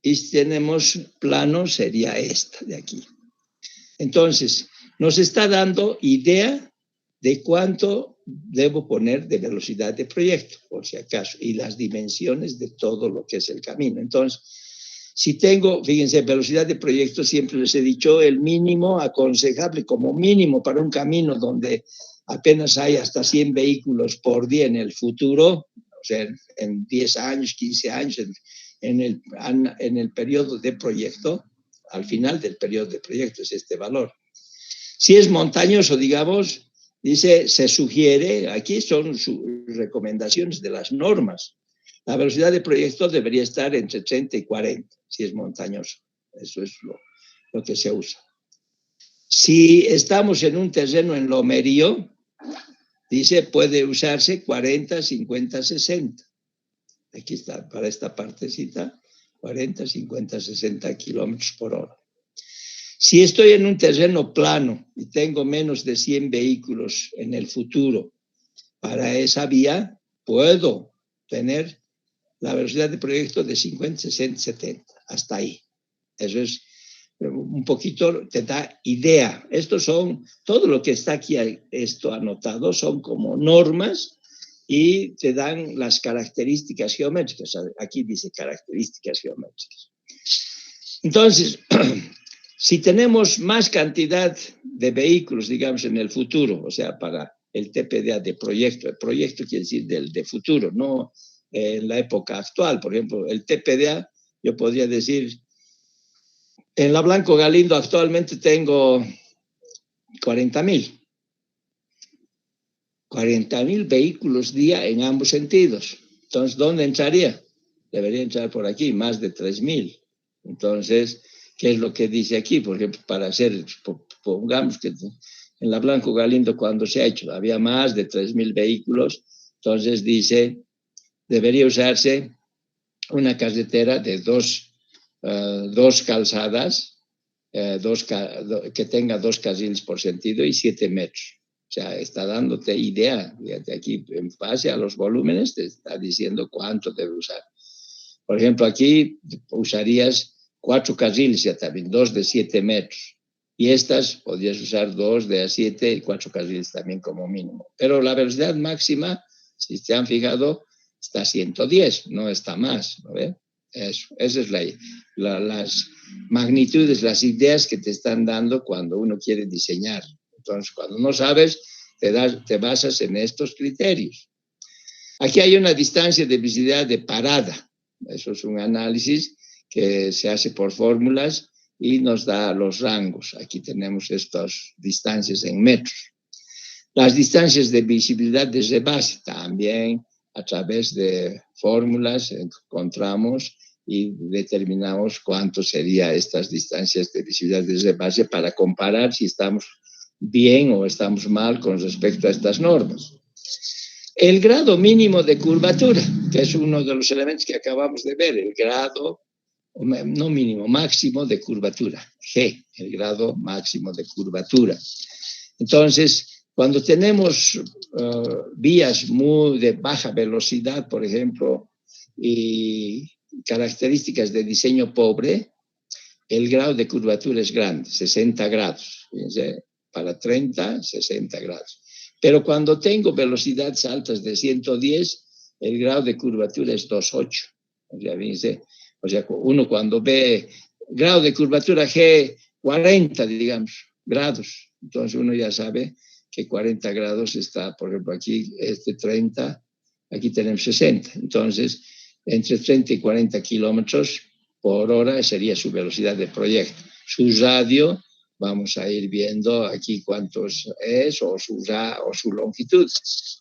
Y si tenemos plano, sería esta de aquí. Entonces, nos está dando idea de cuánto debo poner de velocidad de proyecto, por si acaso, y las dimensiones de todo lo que es el camino. Entonces, si tengo, fíjense, velocidad de proyecto, siempre les he dicho, el mínimo aconsejable como mínimo para un camino donde apenas hay hasta 100 vehículos por día en el futuro, o sea, en 10 años, 15 años, en el periodo de proyecto, al final del periodo de proyecto es este valor. Si es montañoso, digamos, dice, se sugiere, aquí son sus recomendaciones de las normas, la velocidad de proyecto debería estar entre 30 y 40, si es montañoso. Eso es lo que se usa. Si estamos en un terreno en lomerío, dice, puede usarse 40, 50, 60. Aquí está, para esta partecita, 40, 50, 60 kilómetros por hora. Si estoy en un terreno plano y tengo menos de 100 vehículos en el futuro para esa vía, puedo tener la velocidad de proyecto de 50, 60, 70, hasta ahí. Eso es un poquito, te da idea. Estos son, todo lo que está aquí, esto anotado, son como normas y te dan las características geométricas. Aquí dice características geométricas. Entonces, si tenemos más cantidad de vehículos, digamos, en el futuro, o sea, para el TPDA de proyecto, el proyecto quiere decir de futuro, no en la época actual. Por ejemplo, el TPDA, yo podría decir, en la Blanco Galindo actualmente tengo 40,000 vehículos día en ambos sentidos. Entonces, ¿dónde entraría? Debería entrar por aquí, más de 3,000. Entonces, ¿qué es lo que dice aquí? Por ejemplo, para hacer, pongamos que en la Blanco Galindo cuando se ha hecho había más de 3,000 vehículos, entonces dice, debería usarse una carretera de dos calzadas, que tenga 2 carriles por sentido y 7 metros. O sea, está dándote idea. De aquí, en base a los volúmenes, te está diciendo cuánto debe usar. Por ejemplo, aquí usarías 4 carriles ya también, 2 de 7 metros. Y estas podrías usar 2 de a 7 y 4 carriles también como mínimo. Pero la velocidad máxima, si se han fijado, está a 110, no está más, ¿no ve? Eso, esa es las magnitudes, las ideas que te están dando cuando uno quiere diseñar. Entonces, cuando no sabes, te basas en estos criterios. Aquí hay una distancia de visibilidad de parada. Eso es un análisis que se hace por fórmulas y nos da los rangos. Aquí tenemos estas distancias en metros. Las distancias de visibilidad desde base también a través de fórmulas encontramos y determinamos cuánto serían estas distancias de visibilidad desde base para comparar si estamos bien o estamos mal con respecto a estas normas. El grado mínimo de curvatura, que es uno de los elementos que acabamos de ver, el grado, no mínimo, máximo de curvatura, G, el grado máximo de curvatura. Entonces, cuando tenemos vías muy de baja velocidad, por ejemplo, y características de diseño pobre, el grado de curvatura es grande, 60 grados. Fíjense, para 30, 60 grados. Pero cuando tengo velocidades altas de 110, el grado de curvatura es 2,8. O sea, uno cuando ve grado de curvatura G 40, digamos, grados, entonces uno ya sabe que 40 grados está, por ejemplo, aquí 30, aquí tenemos 60. Entonces, entre 30 y 40 kilómetros por hora sería su velocidad de proyecto. Su radio, vamos a ir viendo aquí cuántos es, o su longitud.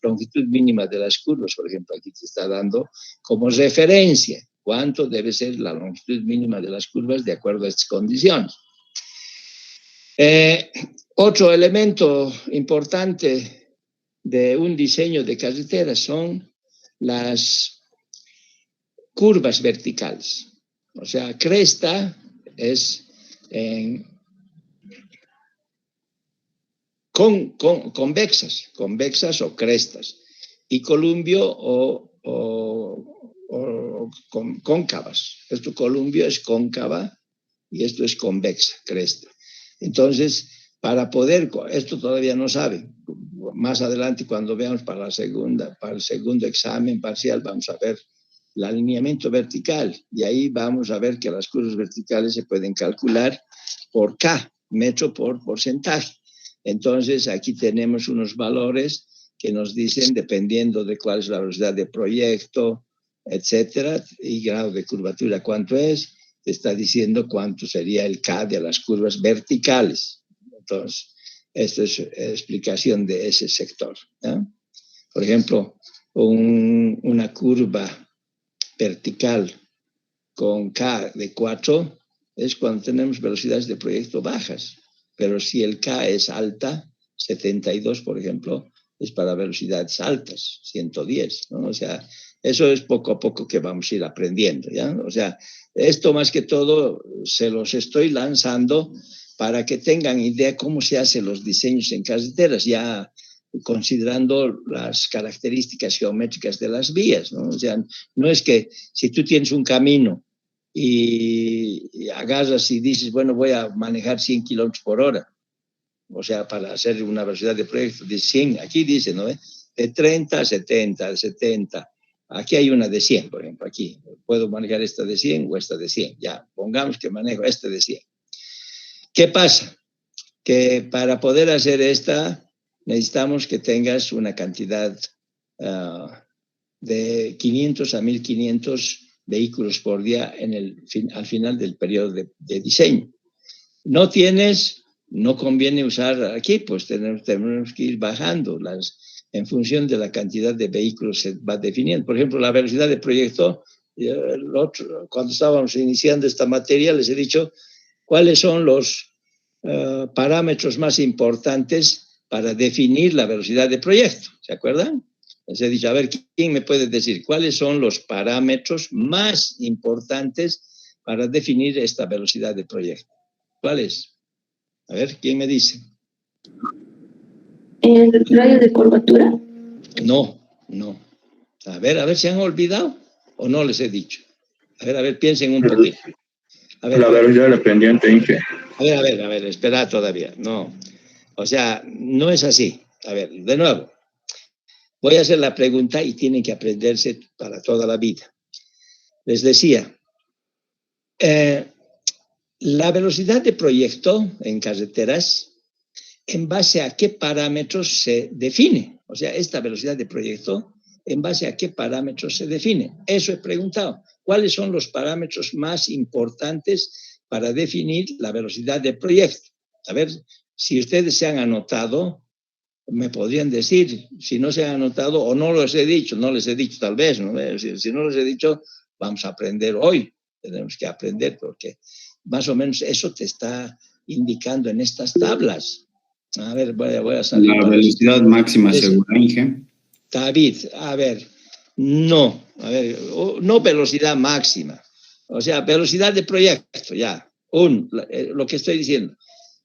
Longitud mínima de las curvas, por ejemplo, aquí te está dando como referencia cuánto debe ser la longitud mínima de las curvas de acuerdo a estas condiciones. Otro elemento importante de un diseño de carretera son las curvas verticales. O sea, cresta es convexas o crestas, y columbio cóncavas. Esto columbio es cóncava y esto es convexa, cresta. Entonces, para poder, esto todavía no saben, más adelante cuando veamos para el segundo examen parcial, vamos a ver el alineamiento vertical, y ahí vamos a ver que las curvas verticales se pueden calcular por K, metro por porcentaje. Entonces, aquí tenemos unos valores que nos dicen, dependiendo de cuál es la velocidad de proyecto, etcétera, y grado de curvatura, cuánto es, te está diciendo cuánto sería el K de las curvas verticales. Entonces, esta es explicación de ese sector, ¿no? Por ejemplo, una curva vertical con K de 4 es cuando tenemos velocidades de proyecto bajas. Pero si el K es alta, 72, por ejemplo, es para velocidades altas, 110, ¿no? O sea, eso es poco a poco que vamos a ir aprendiendo, ¿ya? O sea, esto más que todo se los estoy lanzando para que tengan idea cómo se hacen los diseños en carreteras, ya considerando las características geométricas de las vías, ¿no? O sea, no es que si tú tienes un camino y agarras y dices, bueno, voy a manejar 100 kilómetros por hora, o sea, para hacer una velocidad de proyecto de 100, aquí dice, ¿no? De 30 a 70, de 70. Aquí hay una de 100, por ejemplo, aquí. Puedo manejar esta de 100 o esta de 100. Ya, pongamos que manejo esta de 100. ¿Qué pasa? Que para poder hacer esta, necesitamos que tengas una cantidad de 500 a 1500 vehículos por día al final del periodo de diseño. No tienes, no conviene usar aquí, pues tenemos que ir bajando en función de la cantidad de vehículos se va definiendo. Por ejemplo, la velocidad de proyecto, cuando estábamos iniciando esta materia, les he dicho cuáles son los parámetros más importantes para definir la velocidad de proyecto. ¿Se acuerdan? Les he dicho, a ver, ¿quién me puede decir cuáles son los parámetros más importantes para definir esta velocidad de proyecto? ¿Cuáles? A ver, ¿quién me dice? ¿El radio de curvatura? No. A ver si han olvidado o no les he dicho. A ver, piensen un poquito. A ver, La velocidad de pendiente, Inge. a ver, espera todavía. No, o sea, no es así. A ver, de nuevo, voy a hacer la pregunta y tienen que aprenderse para toda la vida. Les decía, la velocidad de proyecto en carreteras, ¿en base a qué parámetros se define? O sea, esta velocidad de proyecto, ¿en base a qué parámetros se define? Eso he preguntado. ¿Cuáles son los parámetros más importantes para definir la velocidad de proyecto? A ver, si ustedes se han anotado, me podrían decir, si no se han anotado o no les he dicho tal vez, ¿no? Si no les he dicho, vamos a aprender hoy, tenemos que aprender porque más o menos eso te está indicando en estas tablas. A ver, voy a salir. La velocidad máxima segura, Inge. David, a ver, no velocidad máxima, o sea, velocidad de proyecto, ya, lo que estoy diciendo,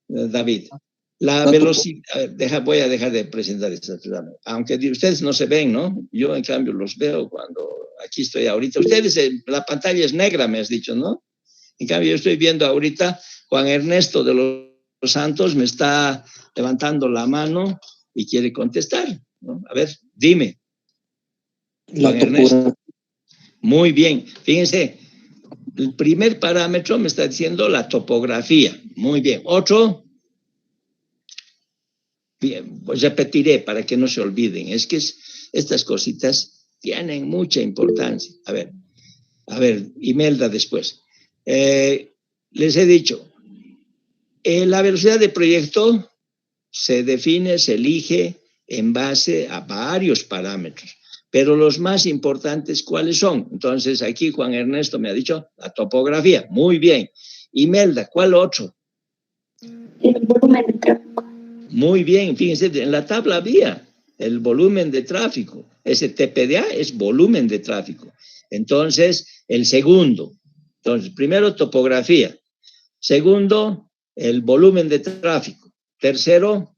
David. La velocidad, voy a dejar de presentar esta, aunque ustedes no se ven, ¿no? Yo en cambio los veo cuando aquí estoy ahorita. Ustedes, la pantalla es negra, me has dicho, ¿no? En cambio yo estoy viendo ahorita, Juan Ernesto de los Santos me está levantando la mano y quiere contestar, ¿no? A ver, dime. Juan Ernesto. Muy bien, fíjense, el primer parámetro me está diciendo la topografía. Muy bien, otro. Bien, pues repetiré para que no se olviden. Es que estas cositas tienen mucha importancia. A ver, Imelda después. Les he dicho, la velocidad de proyecto se define, se elige en base a varios parámetros, pero los más importantes, ¿cuáles son? Entonces, aquí Juan Ernesto me ha dicho la topografía. Muy bien. Imelda, ¿cuál otro? El volumen de tráfico. Muy bien, fíjense, en la tabla había el volumen de tráfico. Ese TPDA es volumen de tráfico. Entonces, el segundo. Entonces, primero, topografía. Segundo, el volumen de tráfico. Tercero,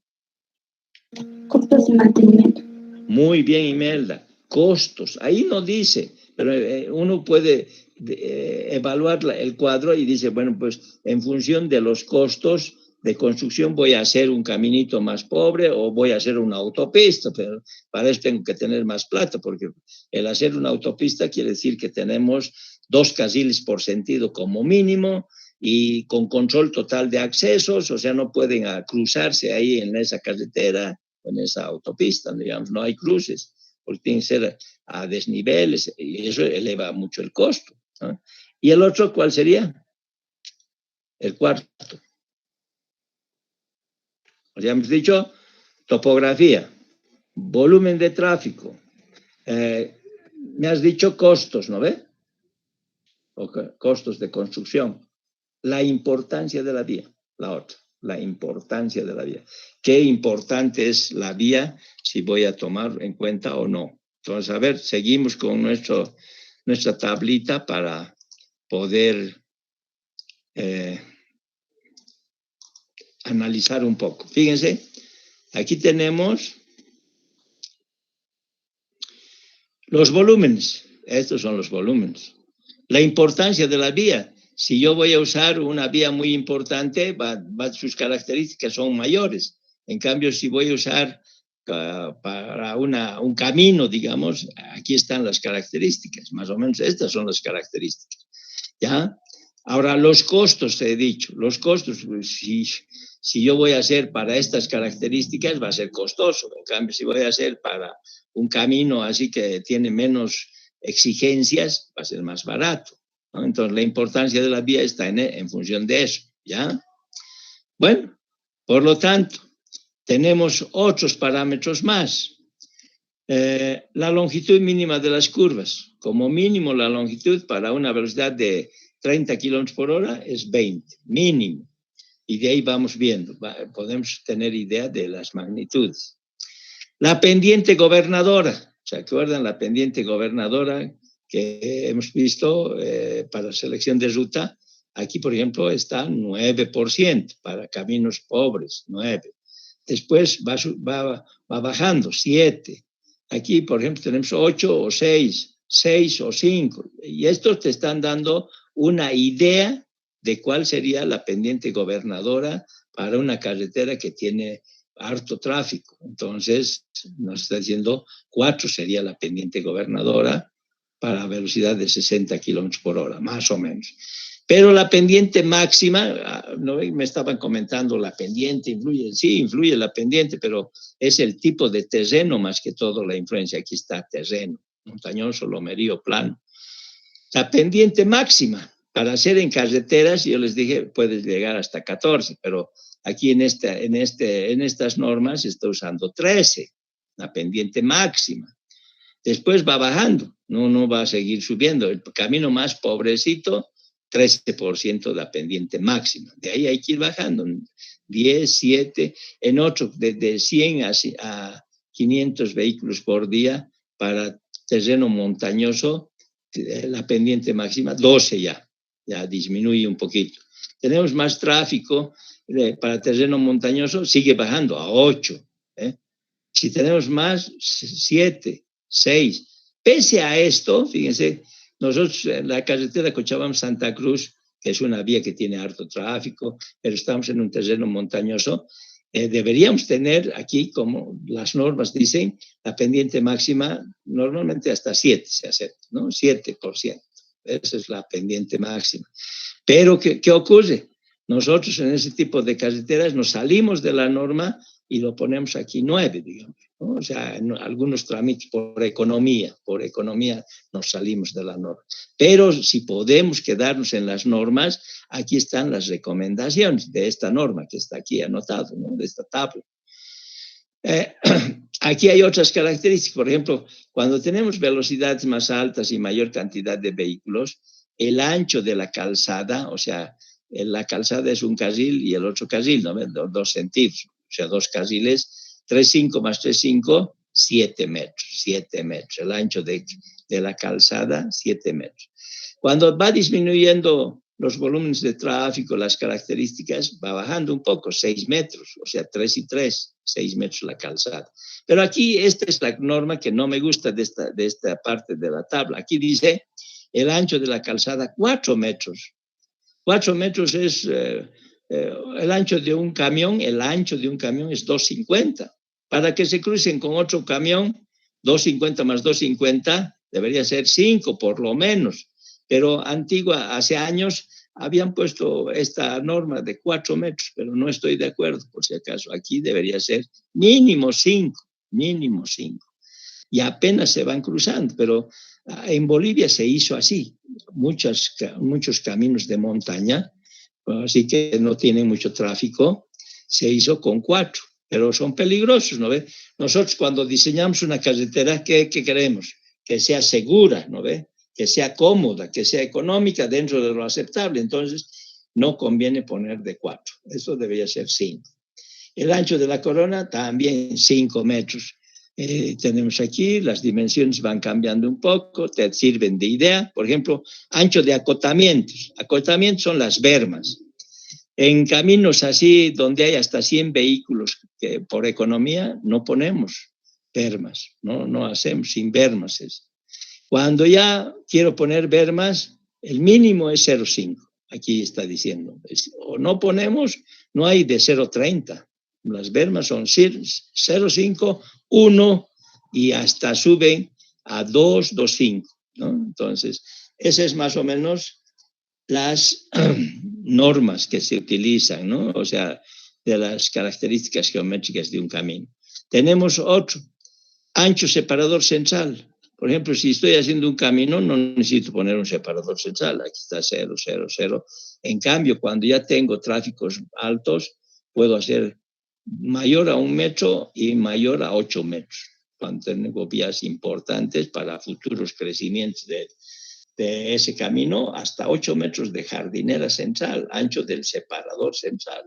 costos y mantenimiento. Muy bien, Imelda. Costos. Ahí no dice, pero uno puede evaluar el cuadro y dice, bueno, pues en función de los costos de construcción voy a hacer un caminito más pobre o voy a hacer una autopista, pero para eso tengo que tener más plata, porque el hacer una autopista quiere decir que tenemos 2 carriles por sentido como mínimo y con control total de accesos, o sea, no pueden cruzarse ahí en esa carretera, en esa autopista, digamos, no hay cruces, porque tienen que ser a desniveles y eso eleva mucho el costo, ¿no? ¿Y el otro cuál sería? El cuarto. Ya hemos dicho topografía, volumen de tráfico, me has dicho costos, ¿no ve? Costos de construcción, la importancia de la vía, la otra, la importancia de la vía. ¿Qué importante es la vía si voy a tomar en cuenta o no? Entonces, a ver, seguimos con nuestra tablita para poder analizar un poco. Fíjense, aquí tenemos los volúmenes. Estos son los volúmenes. La importancia de la vía. Si yo voy a usar una vía muy importante, sus características son mayores. En cambio, si voy a usar para un camino, digamos, aquí están las características. Más o menos estas son las características. ¿Ya? Ahora, los costos, te he dicho. Los costos, si yo voy a hacer para estas características, va a ser costoso. En cambio, si voy a hacer para un camino así que tiene menos exigencias, va a ser más barato, ¿no? Entonces, la importancia de la vía está en función de eso, ¿ya? Bueno, por lo tanto, tenemos otros parámetros más. La longitud mínima de las curvas. Como mínimo, la longitud para una velocidad de 30 kilómetros por hora es 20, mínimo. Y de ahí vamos viendo, podemos tener idea de las magnitudes. La pendiente gobernadora, ¿se acuerdan? La pendiente gobernadora que hemos visto para selección de ruta, aquí por ejemplo está 9%, para caminos pobres, 9%. Después va bajando, 7%. Aquí por ejemplo tenemos 8 o 6%, 6 o 5. Y estos te están dando una idea de cuál sería la pendiente gobernadora para una carretera que tiene harto tráfico. Entonces, nos está diciendo 4 sería la pendiente gobernadora para velocidad de 60 kilómetros por hora, más o menos. Pero la pendiente máxima, ¿no? Me estaban comentando, la pendiente influye, sí, influye la pendiente, pero es el tipo de terreno más que todo la influencia. Aquí está terreno, montañoso, lomerío, plano. La pendiente máxima, para hacer en carreteras, yo les dije, puedes llegar hasta 14, pero aquí en estas normas se está usando 13, la pendiente máxima. Después va bajando, no va a seguir subiendo. El camino más pobrecito, 13% de la pendiente máxima. De ahí hay que ir bajando, 10, 7, en otro, de 100 a 500 vehículos por día para terreno montañoso, la pendiente máxima, 12 ya disminuye un poquito. Tenemos más tráfico para terreno montañoso, sigue bajando a 8. Si tenemos más, 7, 6. Pese a esto, fíjense, nosotros en la carretera Cochabamba-Santa Cruz, que es una vía que tiene harto tráfico, pero estamos en un terreno montañoso, deberíamos tener aquí, como las normas dicen, la pendiente máxima normalmente hasta 7 se acepta, ¿no? 7%. Esa es la pendiente máxima. Pero, ¿qué ocurre? Nosotros en ese tipo de carreteras nos salimos de la norma y lo ponemos aquí 9, digamos, ¿no? O sea, en algunos trámites por economía nos salimos de la norma. Pero si podemos quedarnos en las normas, aquí están las recomendaciones de esta norma que está aquí anotado, ¿no? De esta tabla. Aquí hay otras características. Por ejemplo, cuando tenemos velocidades más altas y mayor cantidad de vehículos, el ancho de la calzada, o sea, la calzada es un carril y el otro carril, ¿no? 2 sentidos, o sea, 2 carriles, 3,5 más 3,5, 7 metros, 7 metros. El ancho de la calzada, 7 metros. Cuando va disminuyendo los volúmenes de tráfico, las características, va bajando un poco, 6 metros, o sea, 3 y 3, 6 metros la calzada. Pero aquí esta es la norma que no me gusta de esta parte de la tabla. Aquí dice el ancho de la calzada, 4 metros. 4 metros es el ancho de un camión, es 2,50. Para que se crucen con otro camión, 2,50 más 2,50, debería ser 5 por lo menos. Pero hace años, habían puesto esta norma de 4 metros, pero no estoy de acuerdo, por si acaso. Aquí debería ser mínimo 5. Y apenas se van cruzando, pero en Bolivia se hizo así. Muchos caminos de montaña, así que no tienen mucho tráfico, se hizo con 4, pero son peligrosos, ¿no ve? Nosotros cuando diseñamos una carretera, ¿qué queremos? Que sea segura, ¿no ve? Que sea cómoda, que sea económica dentro de lo aceptable. Entonces, no conviene poner de 4. Eso debería ser 5. El ancho de la corona también 5 metros. Tenemos aquí, las dimensiones van cambiando un poco, te sirven de idea. Por ejemplo, ancho de acotamientos. Acotamientos son las bermas. En caminos así, donde hay hasta 100 vehículos, que por economía no ponemos bermas, no hacemos sin bermas. Cuando ya quiero poner bermas, el mínimo es 0,5. Aquí está diciendo. O no ponemos, no hay de 0,30. Las bermas son 0,5, 1 y hasta suben a 2, 2,5, ¿no? Entonces, esas es más o menos las normas que se utilizan, ¿no? O sea, de las características geométricas de un camino. Tenemos otro, ancho separador central. Por ejemplo, si estoy haciendo un camino, no necesito poner un separador central. Aquí está 0, 0, 0. En cambio, cuando ya tengo tráficos altos, puedo hacer mayor a 1 metro y mayor a 8 metros. Cuando tengo vías importantes para futuros crecimientos de ese camino, hasta 8 metros de jardinera central, ancho del separador central.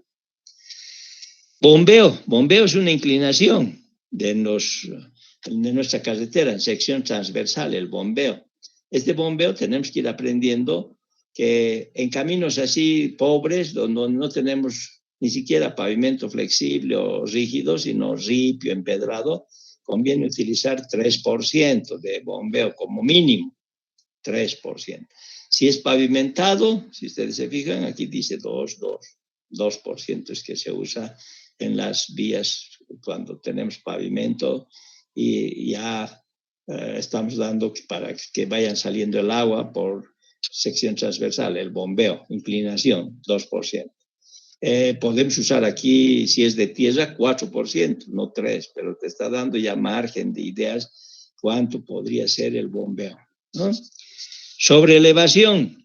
Bombeo es una inclinación de nuestra carretera en sección transversal, el bombeo. Este bombeo tenemos que ir aprendiendo que en caminos así pobres, donde no tenemos ni siquiera pavimento flexible o rígido, sino ripio, empedrado, conviene utilizar 3% de bombeo como mínimo, 3%. Si es pavimentado, si ustedes se fijan, aquí dice 2% es que se usa en las vías cuando tenemos pavimento y ya estamos dando para que vayan saliendo el agua por sección transversal, el bombeo, inclinación, 2%. Podemos usar aquí, si es de tierra, 4%, no 3%, pero te está dando ya margen de ideas cuánto podría ser el bombeo, ¿no? Sobreelevación.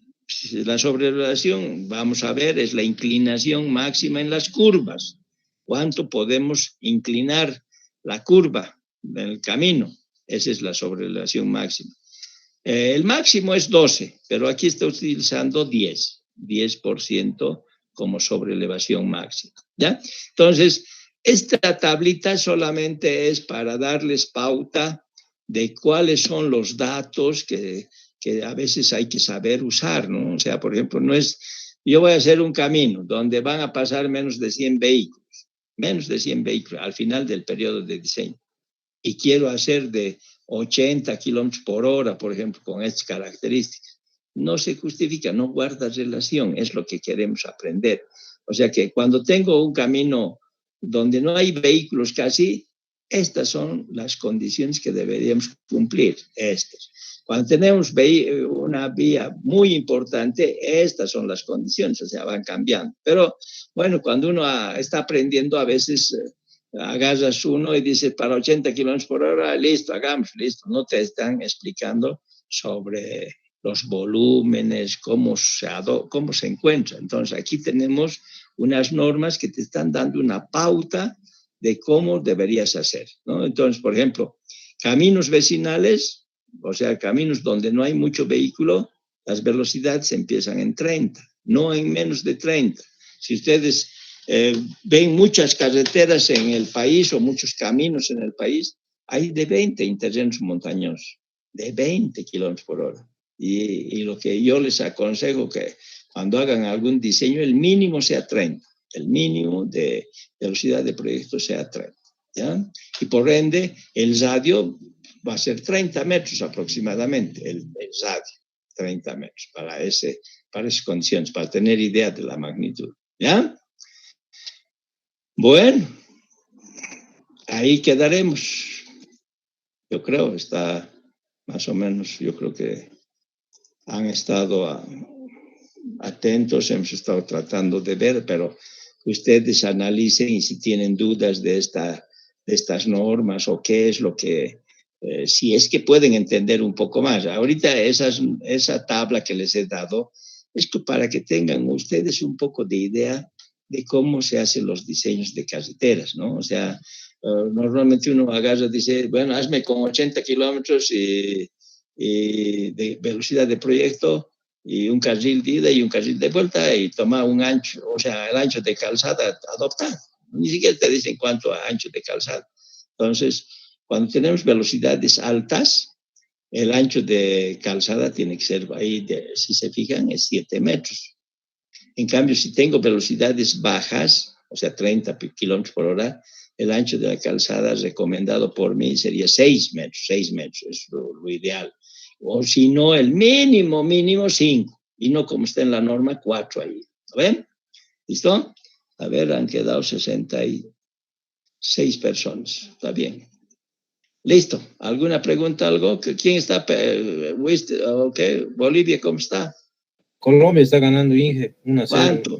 La sobreelevación, vamos a ver, es la inclinación máxima en las curvas. ¿Cuánto podemos inclinar la curva del camino? Esa es la sobreelevación máxima. El máximo es 12, pero aquí está utilizando 10% como sobreelevación máxima, ¿ya? Entonces, esta tablita solamente es para darles pauta de cuáles son los datos que a veces hay que saber usar, ¿no? O sea, por ejemplo, no es, yo voy a hacer un camino donde van a pasar menos de 100 vehículos al final del periodo de diseño, y quiero hacer de 80 kilómetros por hora, por ejemplo, con estas características. No se justifica, no guarda relación, es lo que queremos aprender. O sea que cuando tengo un camino donde no hay vehículos casi, estas son las condiciones que deberíamos cumplir, estas. Cuando tenemos una vía muy importante, estas son las condiciones, o sea, van cambiando. Pero bueno, cuando uno está aprendiendo, a veces agarras uno y dice para 80 kilómetros por hora, listo, hagamos, listo. No te están explicando sobre los volúmenes, cómo se encuentra. Entonces, aquí tenemos unas normas que te están dando una pauta de cómo deberías hacer, ¿no? Entonces, por ejemplo, caminos vecinales, o sea, caminos donde no hay mucho vehículo, las velocidades empiezan en 30, no en menos de 30. Si ustedes ven muchas carreteras en el país o muchos caminos en el país, hay de 20 en terrenos montañosos, de 20 kilómetros por hora. Y lo que yo les aconsejo que cuando hagan algún diseño, el mínimo sea 30, el mínimo de velocidad de proyecto sea 30, ¿ya? Y por ende, el radio va a ser 30 metros aproximadamente, el radio, 30 metros para esas condiciones, para tener idea de la magnitud, ¿ya? Bueno, ahí quedaremos. Yo creo, está más o menos, yo creo que han estado atentos, hemos estado tratando de ver, pero ustedes analicen y si tienen dudas de estas normas o qué es lo que, si es que pueden entender un poco más. Ahorita esa tabla que les he dado es para que tengan ustedes un poco de idea de cómo se hacen los diseños de carreteras, ¿no? O sea, normalmente uno agarra y dice, bueno, hazme con 80 kilómetros y de velocidad de proyecto y un carril de ida y un carril de vuelta y toma un ancho, o sea, el ancho de calzada adoptado. Ni siquiera te dicen cuánto ancho de calzada. Entonces, cuando tenemos velocidades altas, el ancho de calzada tiene que ser ahí, si se fijan, es 7 metros. En cambio, si tengo velocidades bajas, o sea, 30 kilómetros por hora, el ancho de la calzada recomendado por mí sería 6 metros. 6 metros es lo ideal. O si no, el mínimo 5. Y no como está en la norma, 4 ahí. ¿Lo ven? ¿Listo? A ver, han quedado 66 personas. Está bien. Listo. ¿Alguna pregunta, algo? ¿Quién está? Okay. Bolivia, ¿cómo está? Colombia está ganando, Inge, 1-0. ¿Cuánto?